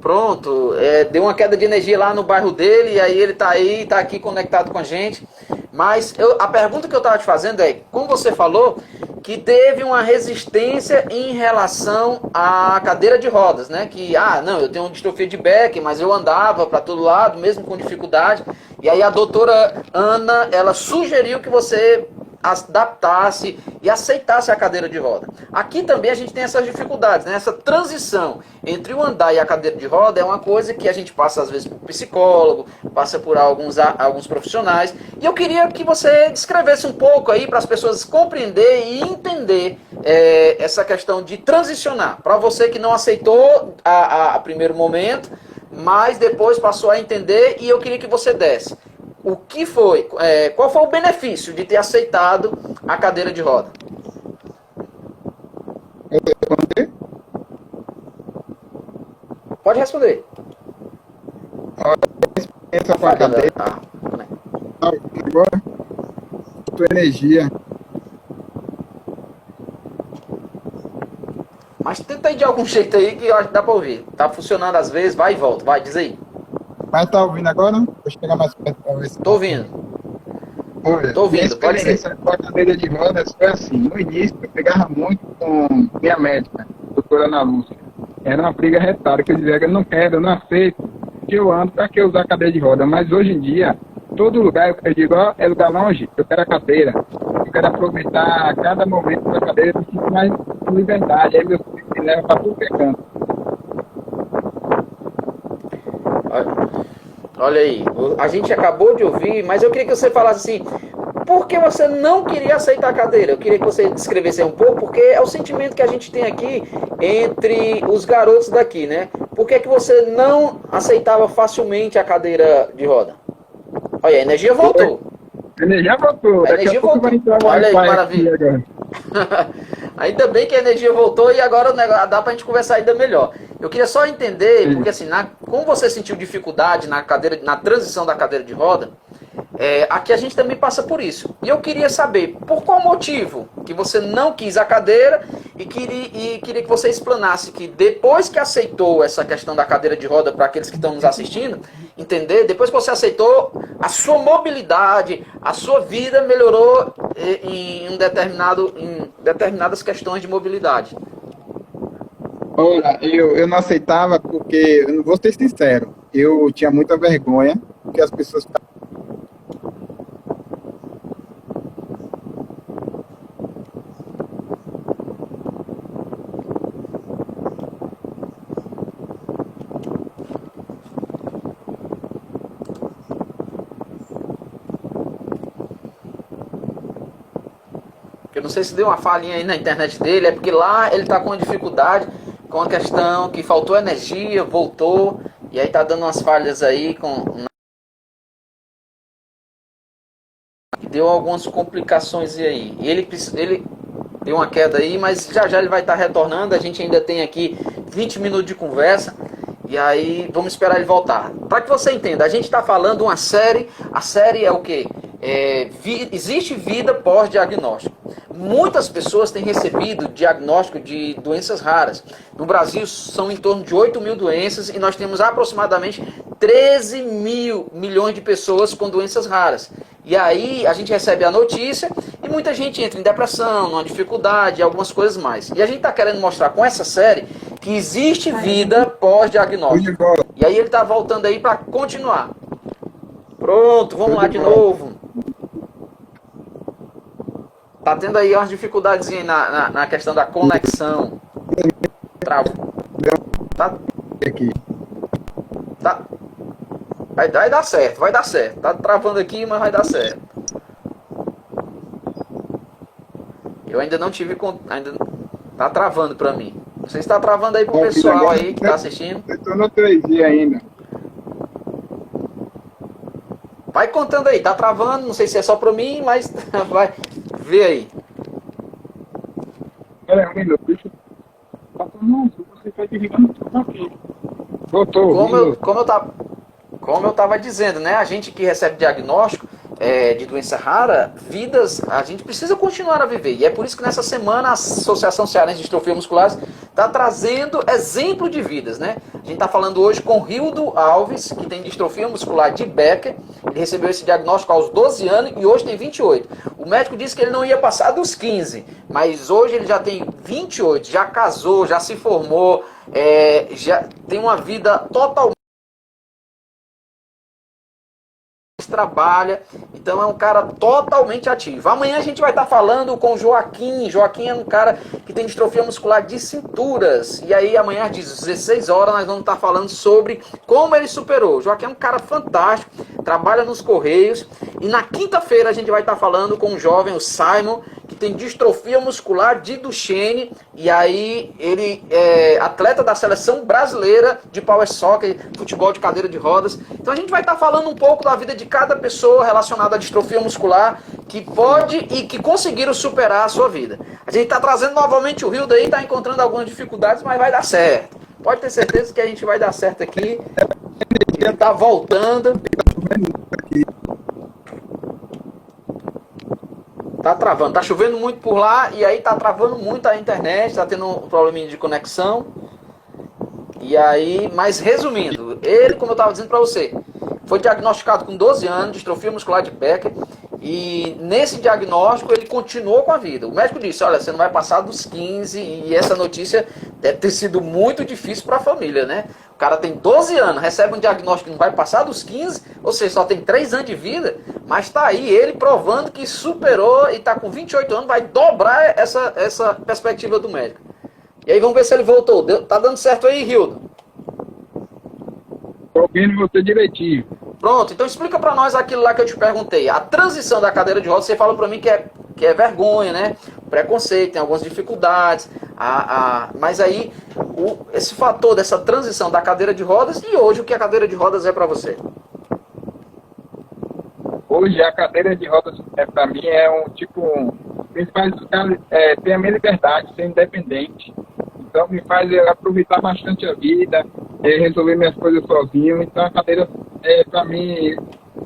Pronto, deu uma queda de energia lá no bairro dele, e aí ele tá aqui conectado com a gente. Mas a pergunta que eu estava te fazendo é, como você falou, que teve uma resistência em relação à cadeira de rodas, né? Que, não, eu tenho uma distrofia de Beck, mas eu andava para todo lado, mesmo com dificuldade. E aí a doutora Ana, ela sugeriu que você adaptasse e aceitasse a cadeira de roda. Aqui também a gente tem essas dificuldades, né? Essa transição entre o andar e a cadeira de roda é uma coisa que a gente passa às vezes por psicólogo, passa por alguns profissionais. E eu queria que você descrevesse um pouco aí para as pessoas compreender e entender essa questão de transicionar. Para você que não aceitou a primeiro momento, mas depois passou a entender, e eu queria que você desse. O que foi, qual foi o benefício de ter aceitado a cadeira de roda? Pode responder. A experiência com a cadeira. Agora, tua energia. Mas tenta aí de algum jeito aí que eu acho que dá pra ouvir. Tá funcionando às vezes, vai e volta. Vai, diz aí. Mas tá ouvindo agora? Vou chegar mais perto pra ver se... Tô ouvindo. Olha, Tô minha ouvindo, pode ser. experiência com a cadeira de rodas foi assim. No início, eu pegava muito com minha médica, doutora Ana Lúcia. Era uma briga retada, que eu dizia que eu não quero, eu não aceito, que eu ando, para que eu usar a cadeira de roda? Mas hoje em dia, todo lugar, eu digo, ó, é lugar longe, eu quero a cadeira. Eu quero aproveitar cada momento da cadeira, eu sinto mais liberdade. Aí meu filho me leva para tudo que é canto. Olha aí, a gente acabou de ouvir, mas eu queria que você falasse assim, por que você não queria aceitar a cadeira? Eu queria que você descrevesse aí um pouco, porque é o sentimento que a gente tem aqui entre os garotos daqui, né? Por que você não aceitava facilmente a cadeira de roda? Olha, a energia voltou. A energia voltou, A daqui energia a pouco voltou. vai entrar o Olha aí que Wi-Fi aqui maravilha. agora. Ainda bem que a energia voltou e agora o negócio, dá pra gente conversar ainda melhor. Eu queria só entender, porque assim, como você sentiu dificuldade na cadeira, na transição da cadeira de roda, aqui a gente também passa por isso. E eu queria saber por qual motivo que você não quis a cadeira e queria que você explanasse que depois que aceitou essa questão da cadeira de roda para aqueles que estão nos assistindo, entender, depois que você aceitou, a sua mobilidade, a sua vida melhorou em determinadas questões de mobilidade. Olha, eu não aceitava porque, eu não vou ser sincero, eu tinha muita vergonha, porque as pessoas. Eu não sei se deu uma falhinha aí na internet dele, é porque lá ele está com uma dificuldade, com a questão que faltou energia, voltou, e aí tá dando umas falhas aí, deu algumas complicações aí. Ele deu uma queda aí, mas já já ele vai estar retornando, a gente ainda tem aqui 20 minutos de conversa, e aí vamos esperar ele voltar. Para que você entenda, a gente está falando uma série, a série é o quê? Existe vida pós-diagnóstico. Muitas pessoas têm recebido diagnóstico de doenças raras. No Brasil são em torno de 8 mil doenças e nós temos aproximadamente 13 mil milhões de pessoas com doenças raras. E aí a gente recebe a notícia e muita gente entra em depressão, numa dificuldade, algumas coisas mais. E a gente está querendo mostrar com essa série que existe vida pós-diagnóstico. E aí ele está voltando aí para continuar. Pronto, vamos lá de novo. Tá tendo aí umas dificuldades na questão da conexão. Trava. Tá? Aqui. Tá. Vai dar certo, vai dar certo. Tá travando aqui, mas vai dar certo. Eu ainda não tive... Ainda tá travando pra mim. Não sei se tá travando aí pro pessoal aí que tá assistindo. Eu tô no 3G ainda. Vai contando aí, tá travando, não sei se é só pra mim, mas vai ver aí. Espera um minuto, deixa você tá desligando tudo aqui. Voltou. Como eu tava dizendo, né? A gente que recebe diagnóstico de doença rara, a gente precisa continuar a viver. E é por isso que nessa semana a Associação Cearense de Distrofia Musculares está trazendo exemplo de vidas, né? A gente está falando hoje com Rildo Alves, que tem distrofia muscular de Becker. Ele recebeu esse diagnóstico aos 12 anos e hoje tem 28. O médico disse que ele não ia passar dos 15, mas hoje ele já tem 28, já casou, já se formou, já tem uma vida totalmente, trabalha, então é um cara totalmente ativo. Amanhã a gente vai estar falando com o Joaquim. Joaquim é um cara que tem distrofia muscular de cinturas, e aí amanhã às 16 horas nós vamos estar falando sobre como ele superou. O Joaquim é um cara fantástico, trabalha nos Correios, e na quinta-feira a gente vai estar falando com um jovem, o Simon, que tem distrofia muscular de Duchenne, e aí ele é atleta da seleção brasileira de power soccer, futebol de cadeira de rodas. Então a gente vai estar falando um pouco da vida de cada pessoa relacionada à distrofia muscular que pode e que conseguiram superar a sua vida. A gente está trazendo novamente o Rio daí, está encontrando algumas dificuldades, mas vai dar certo. Pode ter certeza que a gente vai dar certo aqui. Ele está voltando. Tá travando, tá chovendo muito por lá e aí tá travando muito a internet, tá tendo um probleminha de conexão. E aí, mas resumindo, ele, como eu estava dizendo para você, foi diagnosticado com 12 anos, distrofia muscular de Becker, e nesse diagnóstico ele continuou com a vida. O médico disse, olha, você não vai passar dos 15, e essa notícia deve ter sido muito difícil para a família, né? O cara tem 12 anos, recebe um diagnóstico que não vai passar dos 15, ou seja, só tem 3 anos de vida, mas está aí ele provando que superou e está com 28 anos, vai dobrar essa perspectiva do médico. E aí vamos ver se ele voltou. Tá dando certo aí, Rildo? Estou ouvindo você direitinho. Pronto, então explica para nós aquilo lá que eu te perguntei. A transição da cadeira de rodas, você falou para mim que é vergonha, né? Preconceito, tem algumas dificuldades. Mas aí, esse fator dessa transição da cadeira de rodas, e hoje o que a cadeira de rodas é para você? Hoje a cadeira de rodas, para mim, me faz ter a minha liberdade, ser independente. Então me faz aproveitar bastante a vida, resolver minhas coisas sozinho. Então a cadeira, para mim,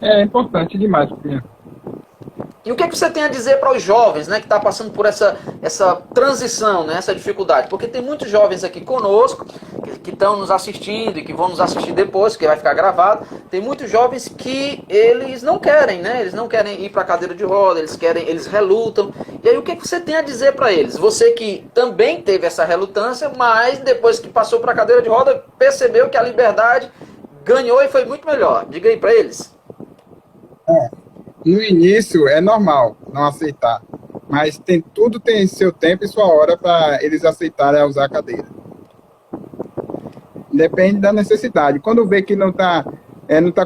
é importante demais para mim. E o que você tem a dizer para os jovens, né, que estão passando por essa transição, né, essa dificuldade? Porque tem muitos jovens aqui conosco, que estão nos assistindo e que vão nos assistir depois, que vai ficar gravado. Tem muitos jovens que eles não querem, né? Eles não querem ir para a cadeira de roda, eles relutam. E aí o que você tem a dizer para eles? Você que também teve essa relutância, mas depois que passou para a cadeira de roda, percebeu que a liberdade ganhou e foi muito melhor. Diga aí para eles. No início é normal não aceitar, mas tudo tem seu tempo e sua hora para eles aceitarem usar a cadeira. Depende da necessidade. Quando vê que não tá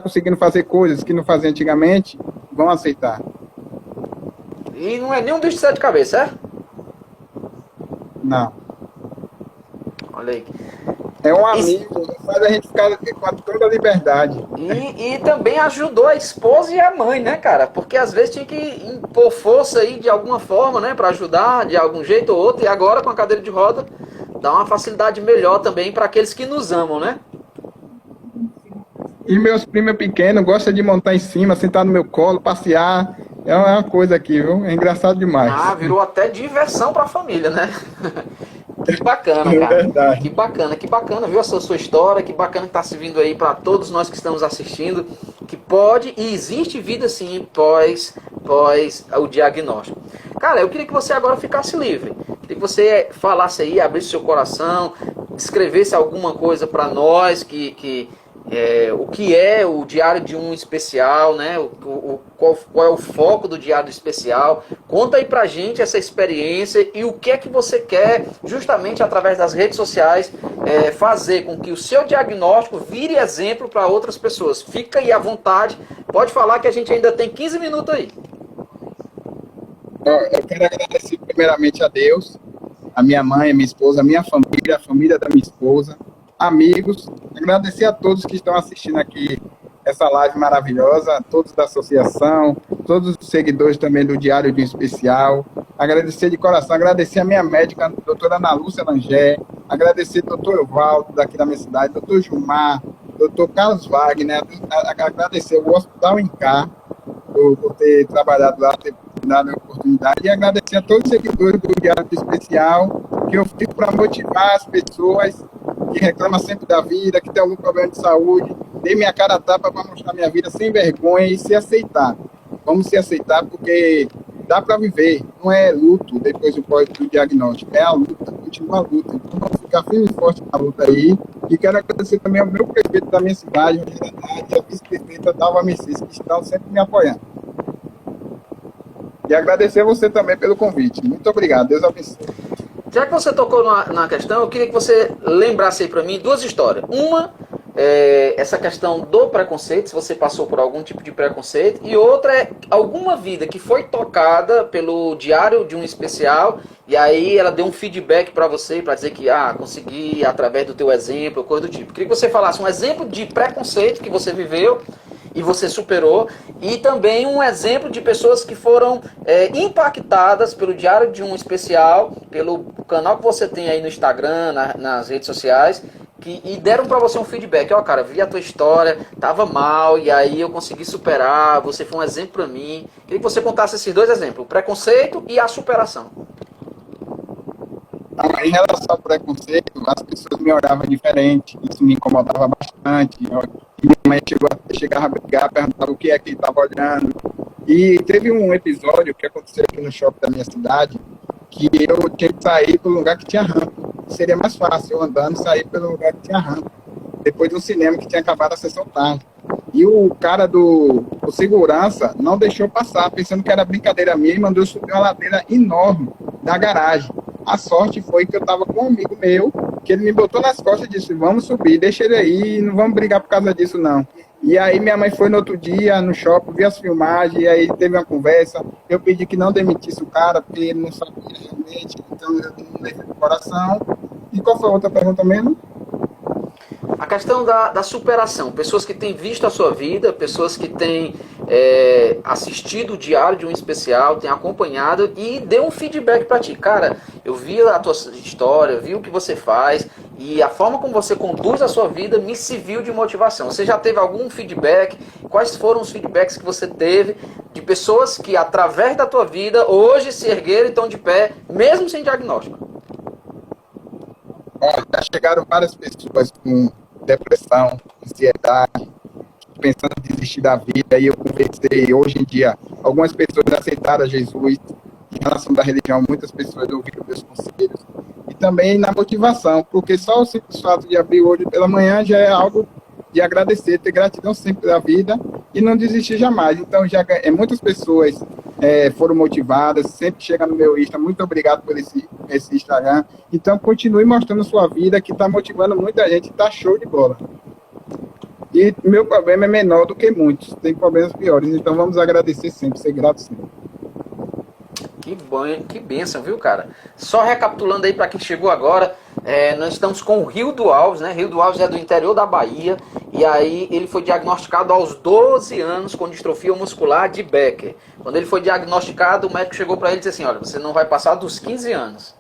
conseguindo fazer coisas que não fazia antigamente, vão aceitar. E não é nenhum bicho de sete cabeças, é? Não. Olha aí. É um amigo, faz a gente ficar com toda a liberdade. E também ajudou a esposa e a mãe, né, cara? Porque às vezes tinha que impor força aí de alguma forma, né, para ajudar de algum jeito ou outro. E agora com a cadeira de roda dá uma facilidade melhor também para aqueles que nos amam, né? E meus primos pequenos gostam de montar em cima, sentar no meu colo, passear. É uma coisa aqui, viu? É engraçado demais. Ah, virou até diversão para a família, né? Que bacana, cara. É verdade. Que bacana, viu essa sua história, que bacana que tá se vindo aí para todos nós que estamos assistindo, que pode e existe vida sim pós o diagnóstico. Cara, eu queria que você agora ficasse livre. Queria que você falasse aí, abrisse seu coração, descrevesse alguma coisa para nós o que é o Diário de um Especial, né? Qual é o foco do Diário Especial? Conta aí pra gente essa experiência e o que é que você quer, justamente através das redes sociais, fazer com que o seu diagnóstico vire exemplo para outras pessoas. Fica aí à vontade, pode falar que a gente ainda tem 15 minutos aí. Eu quero agradecer primeiramente a Deus, a minha mãe, a minha esposa, a minha família, a família da minha esposa, amigos, agradecer a todos que estão assistindo aqui essa live maravilhosa, todos da associação, todos os seguidores também do Diário de um Especial, agradecer de coração, agradecer a minha médica, a doutora Ana Lúcia Langé, agradecer ao doutor Evaldo, daqui da minha cidade, doutor Gilmar, doutor Carlos Wagner, agradecer o Hospital Incá, por ter trabalhado lá, ter dado a oportunidade, e agradecer a todos os seguidores do Diário de Especial, que eu fico para motivar as pessoas que reclamam sempre da vida, que tem algum problema de saúde, dei minha cara a tapa para mostrar minha vida sem vergonha e se aceitar. Vamos se aceitar porque dá para viver, não é luto depois do diagnóstico, é a luta, continua a luta. Então vamos ficar firme e forte na luta aí. E quero agradecer também ao meu prefeito da minha cidade, e a vice-prefeita Dalva Mercedes, que estão sempre me apoiando. E agradecer a você também pelo convite. Muito obrigado, Deus abençoe. Já que você tocou na questão, eu queria que você lembrasse aí para mim duas histórias. Uma, essa questão do preconceito, se você passou por algum tipo de preconceito, e outra é alguma vida que foi tocada pelo Diário de um Especial, e aí ela deu um feedback para você, para dizer que consegui através do teu exemplo, coisa do tipo. Eu queria que você falasse um exemplo de preconceito que você viveu e você superou, e também um exemplo de pessoas que foram impactadas pelo Diário de um Especial, pelo canal que você tem aí no Instagram, nas redes sociais, e deram para você um feedback. Ó, cara, vi a tua história, tava mal, e aí eu consegui superar, você foi um exemplo para mim. Queria que você contasse esses dois exemplos, o preconceito e a superação. Em relação ao preconceito, as pessoas me olhavam diferente, isso me incomodava bastante. Minha mãe chegava a brigar, perguntava o que é que ele estava olhando. E teve um episódio que aconteceu aqui no shopping da minha cidade, que eu tinha que sair pelo lugar que tinha rampa. Seria mais fácil eu andando sair pelo lugar que tinha rampa. Depois do cinema que tinha acabado a sessão tarde. E o cara o segurança não deixou passar, pensando que era brincadeira minha, e mandou eu subir uma ladeira enorme da garagem. A sorte foi que eu estava com um amigo meu, que ele me botou nas costas e disse, vamos subir, deixa ele aí, não vamos brigar por causa disso não. E aí minha mãe foi no outro dia no shopping, viu as filmagens, e aí teve uma conversa, eu pedi que não demitisse o cara, porque ele não sabia realmente, então eu não levei pro coração. E qual foi a outra pergunta mesmo? A questão da superação. Pessoas que têm visto a sua vida, pessoas que têm assistido o diário de um especial, têm acompanhado e deu um feedback para ti. Cara, eu vi a tua história, vi o que você faz e a forma como você conduz a sua vida me serviu de motivação. Você já teve algum feedback? Quais foram os feedbacks que você teve de pessoas que, através da tua vida, hoje se ergueram e estão de pé, mesmo sem diagnóstico? Já chegaram várias pessoas com depressão, ansiedade, pensando em desistir da vida, e eu conversei, hoje em dia, algumas pessoas aceitaram Jesus, em relação da religião, muitas pessoas ouviram meus conselhos, e também na motivação, porque só o simples fato de abrir o olho pela manhã já é algo de agradecer, ter gratidão sempre da vida, e não desistir jamais. Então, muitas pessoas foram motivadas, sempre chega no meu Insta, muito obrigado por esse Instagram. Então, continue mostrando sua vida, que está motivando muita gente, está show de bola. E meu problema é menor do que muitos, tem problemas piores, então vamos agradecer sempre, ser grato sempre. Que bom, que bênção, viu, cara? Só recapitulando aí para quem chegou agora, nós estamos com o Rildo Alves, né? Rildo Alves é do interior da Bahia, e aí ele foi diagnosticado aos 12 anos com distrofia muscular de Becker. Quando ele foi diagnosticado, o médico chegou para ele e disse assim, olha, você não vai passar dos 15 anos.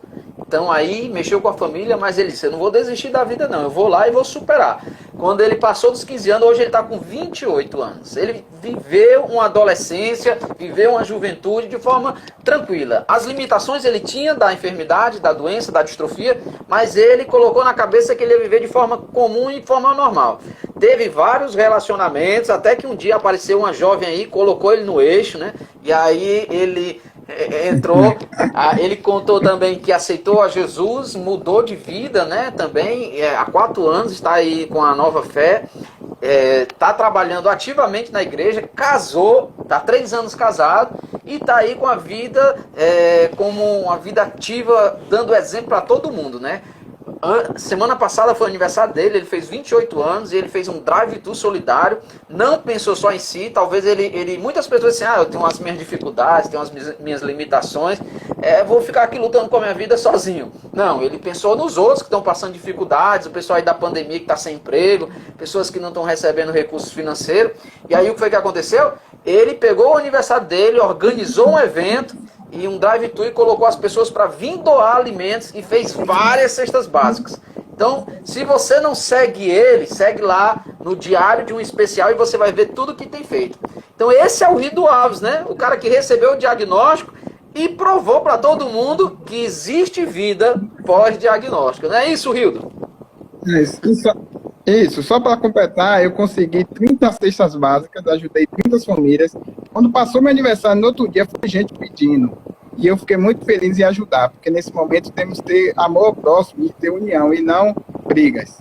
Então aí mexeu com a família, mas ele disse, eu não vou desistir da vida não, eu vou lá e vou superar. Quando ele passou dos 15 anos, hoje ele está com 28 anos. Ele viveu uma adolescência, viveu uma juventude de forma tranquila. As limitações ele tinha da enfermidade, da doença, da distrofia, mas ele colocou na cabeça que ele ia viver de forma comum e de forma normal. Teve vários relacionamentos, até que um dia apareceu uma jovem aí, colocou ele no eixo, né? E aí ele entrou, ele contou também que aceitou a Jesus, mudou de vida, né, também, há 4 anos está aí com a nova fé, está trabalhando ativamente na igreja, casou, está 3 anos casado e está aí com a vida como uma vida ativa, dando exemplo para todo mundo, né. Semana passada foi o aniversário dele, ele fez 28 anos e ele fez um drive-thru solidário, não pensou só em si, talvez muitas pessoas dizem, eu tenho as minhas dificuldades, tenho as minhas limitações, vou ficar aqui lutando com a minha vida sozinho. Não, ele pensou nos outros que estão passando dificuldades, o pessoal aí da pandemia que está sem emprego, pessoas que não estão recebendo recursos financeiros, e aí o que foi que aconteceu? Ele pegou o aniversário dele, organizou um evento, e um drive-thru e colocou as pessoas para vir doar alimentos e fez várias cestas básicas. Então, se você não segue ele, segue lá no Diário de um Especial e você vai ver tudo que tem feito. Então, esse é o Rildo Alves, né? O cara que recebeu o diagnóstico e provou para todo mundo que existe vida pós-diagnóstico. Não é isso, Rildo? Isso, só para completar, eu consegui 30 cestas básicas, ajudei 30 famílias. Quando passou meu aniversário, no outro dia, foi gente pedindo. E eu fiquei muito feliz em ajudar, porque nesse momento temos que ter amor ao próximo e ter união, e não brigas.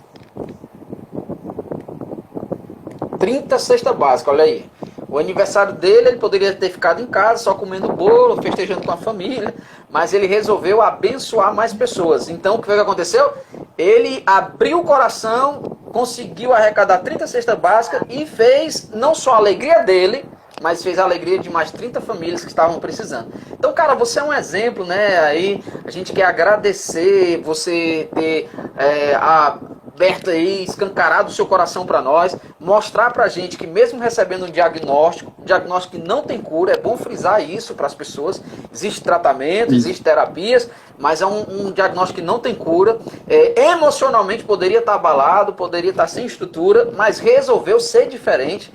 30 cestas básicas, olha aí. O aniversário dele, ele poderia ter ficado em casa, só comendo bolo, festejando com a família, mas ele resolveu abençoar mais pessoas. Então, o que foi que aconteceu? Ele abriu o coração, conseguiu arrecadar 30 cestas básicas e fez não só a alegria dele, mas fez a alegria de mais 30 famílias que estavam precisando. Então, cara, você é um exemplo, né? Aí a gente quer agradecer você ter aberto aí, escancarado o seu coração para nós, mostrar pra gente que mesmo recebendo um diagnóstico que não tem cura, é bom frisar isso para as pessoas, existe tratamento, existe terapias, mas é um diagnóstico que não tem cura, emocionalmente poderia estar abalado, poderia estar sem estrutura, mas resolveu ser diferente,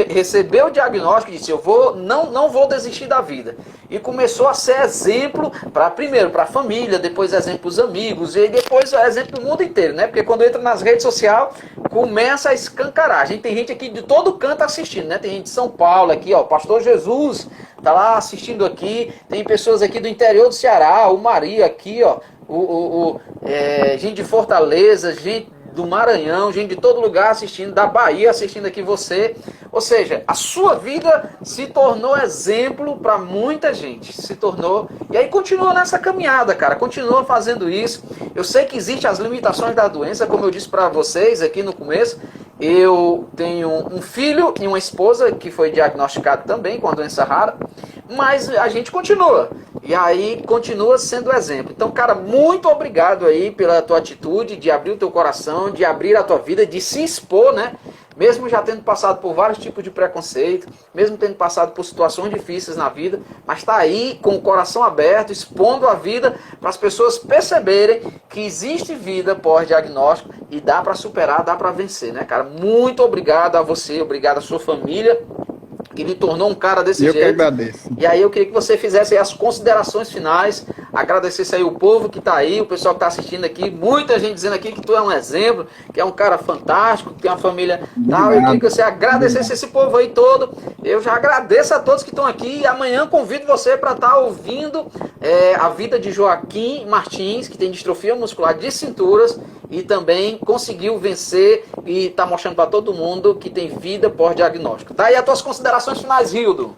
recebeu o diagnóstico e disse, não vou desistir da vida. E começou a ser exemplo, primeiro para a família, depois exemplo para os amigos, e depois exemplo para o mundo inteiro, né? Porque quando entra nas redes sociais, começa a escancarar Ceará. A gente tem gente aqui de todo canto assistindo, né? Tem gente de São Paulo aqui, ó. O Pastor Jesus tá lá assistindo aqui. Tem pessoas aqui do interior do Ceará, o Maria aqui, ó. Gente de Fortaleza, gente do Maranhão, gente de todo lugar assistindo, da Bahia assistindo aqui você. Ou seja, a sua vida se tornou exemplo para muita gente. Se tornou. E aí continua nessa caminhada, cara. Continua fazendo isso. Eu sei que existem as limitações da doença, como eu disse para vocês aqui no começo. Eu tenho um filho e uma esposa que foi diagnosticado também com a doença rara, mas a gente continua. E aí continua sendo exemplo. Então, cara, muito obrigado aí pela tua atitude de abrir o teu coração, de abrir a tua vida, de se expor, né? Mesmo já tendo passado por vários tipos de preconceito, mesmo tendo passado por situações difíceis na vida, mas está aí com o coração aberto, expondo a vida para as pessoas perceberem que existe vida pós-diagnóstico e dá para superar, dá para vencer, né, cara? Muito obrigado a você, obrigado à sua família, que lhe tornou um cara desse jeito. Eu que agradeço. E aí eu queria que você fizesse aí as considerações finais, agradecesse aí o povo que está aí, o pessoal que está assistindo aqui, muita gente dizendo aqui que tu é um exemplo, que é um cara fantástico, que tem uma família tal. Eu queria que você agradecesse esse povo aí todo. Eu já agradeço a todos que estão aqui e amanhã convido você para estar ouvindo a vida de Joaquim Martins, que tem distrofia muscular de cinturas e também conseguiu vencer e está mostrando para todo mundo que tem vida pós-diagnóstico. Tá aí as tuas considerações finais, Rildo.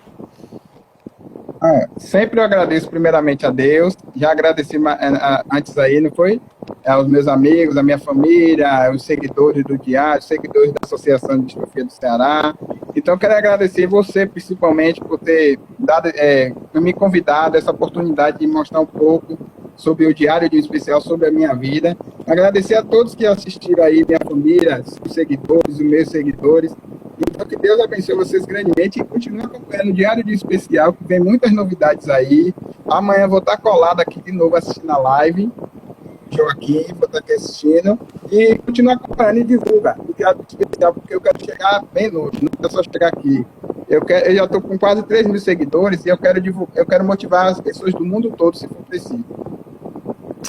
Sempre eu agradeço primeiramente a Deus, já agradeci antes aí, não foi? Aos meus amigos, a minha família, os seguidores do Diário, os seguidores da Associação de Distrofia do Ceará. Então, eu quero agradecer você, principalmente, por ter me convidado essa oportunidade de mostrar um pouco sobre o Diário de um Especial, sobre a minha vida. Agradecer a todos que assistiram aí, minha família, os seguidores, os meus seguidores. Então, que Deus abençoe vocês grandemente e continue acompanhando o Diário de Especial, que vem muitas novidades aí. Amanhã vou estar colado aqui de novo assistindo a live. Joaquim, vou estar aqui assistindo. E continue acompanhando e divulga o Diário de Especial, porque eu quero chegar bem longe, não é só chegar aqui. Eu já estou com quase 3 mil seguidores e eu quero motivar as pessoas do mundo todo, se for preciso.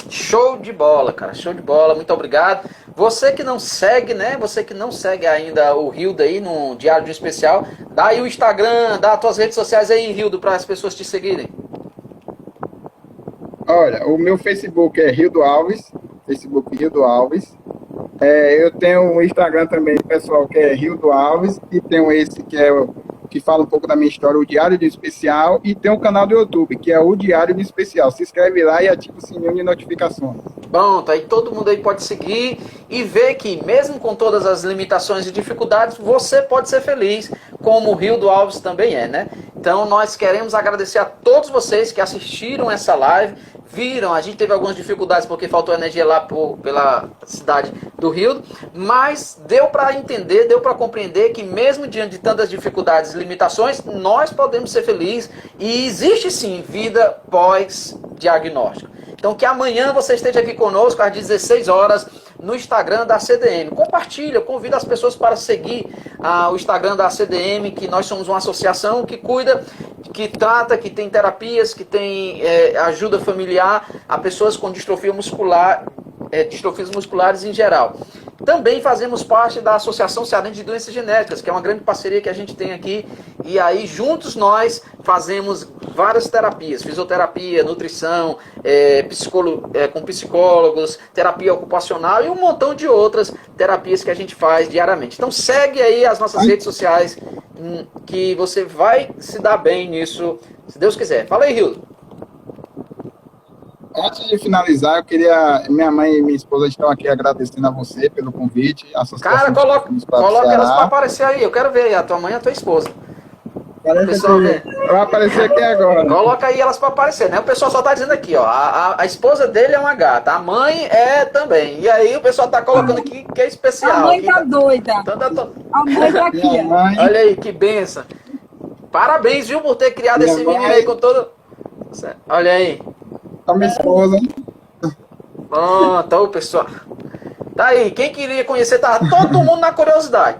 Show de bola, cara, show de bola, muito obrigado. Você que não segue, né? Você que não segue ainda o Rildo aí no Diário de um Especial, dá aí o Instagram, dá as tuas redes sociais aí, Rildo, para as pessoas te seguirem. Olha, o meu Facebook é Rildo Alves, Facebook Rildo Alves. Eu tenho o Instagram também, pessoal, que é Rildo Alves, e tenho esse que fala um pouco da minha história, o Diário de Especial, e tem um canal do YouTube, que é o Diário de Especial. Se inscreve lá e ativa o sininho de notificações. Bom, tá aí, todo mundo aí pode seguir e ver que mesmo com todas as limitações e dificuldades, você pode ser feliz, como o Rildo Alves também é, né? Então nós queremos agradecer a todos vocês que assistiram essa live, viram, a gente teve algumas dificuldades porque faltou energia lá pela cidade do Rildo, mas deu para entender, deu para compreender que mesmo diante de tantas dificuldades e limitações, nós podemos ser felizes e existe sim vida pós-diagnóstico. Então que amanhã você esteja aqui conosco às 16 horas no Instagram da CDM. Compartilha, convida as pessoas para seguir o Instagram da CDM, que nós somos uma associação que cuida, que trata, que tem terapias, que tem ajuda familiar a pessoas com distrofia muscular, distrofias musculares em geral. Também fazemos parte da Associação Cearense de Doenças Genéticas, que é uma grande parceria que a gente tem aqui. E aí, juntos nós fazemos várias terapias, fisioterapia, nutrição, com psicólogos, terapia ocupacional e um montão de outras terapias que a gente faz diariamente. Então segue aí as nossas redes sociais, que você vai se dar bem nisso, se Deus quiser. Fala aí, Rildo. Antes de finalizar, eu queria... Minha mãe e minha esposa estão aqui agradecendo a você pelo convite. Cara, coloca elas para aparecer aí. Eu quero ver aí a tua mãe e a tua esposa. Vai aparecer aqui agora. Coloca aí elas para aparecer, né? O pessoal só tá dizendo aqui, ó. A esposa dele é uma gata, a mãe é também. E aí o pessoal tá colocando aqui que é especial. A mãe aqui, tá doida. A mãe tá aqui. Olha aí, que benção. Parabéns, viu, por ter criado esse menino aí com todo... Olha aí. A minha esposa. Pronto, pessoal. Tá aí, quem queria conhecer, tava todo mundo na curiosidade.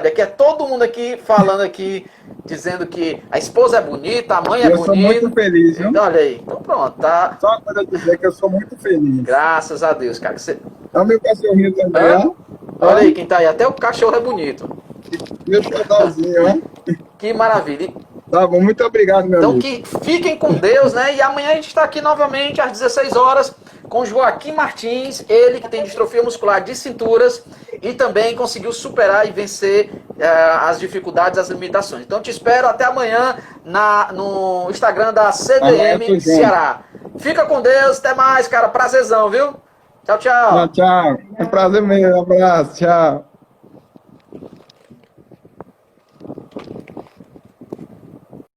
Aqui é todo mundo aqui falando aqui, dizendo que a esposa é bonita, a mãe é bonita. Eu sou muito feliz, viu? Olha aí, então pronto, tá? Só para dizer que eu sou muito feliz. Graças a Deus, cara. É o meu cachorrinho também. Olha aí quem tá aí. Até o cachorro é bonito. Meu xodózinho, né? Que maravilha. Tá bom, muito obrigado, meu Então amigo. que fiquem com Deus, né? E amanhã a gente está aqui novamente às 16 horas com Joaquim Martins, ele que tem distrofia muscular de cinturas e também conseguiu superar e vencer as dificuldades, as limitações. Então te espero até amanhã no Instagram da CDM Ceará. Fica com Deus, até mais, cara. Prazerzão, viu? Tchau, tchau. Tchau, tchau. É um prazer mesmo. Um abraço. Tchau.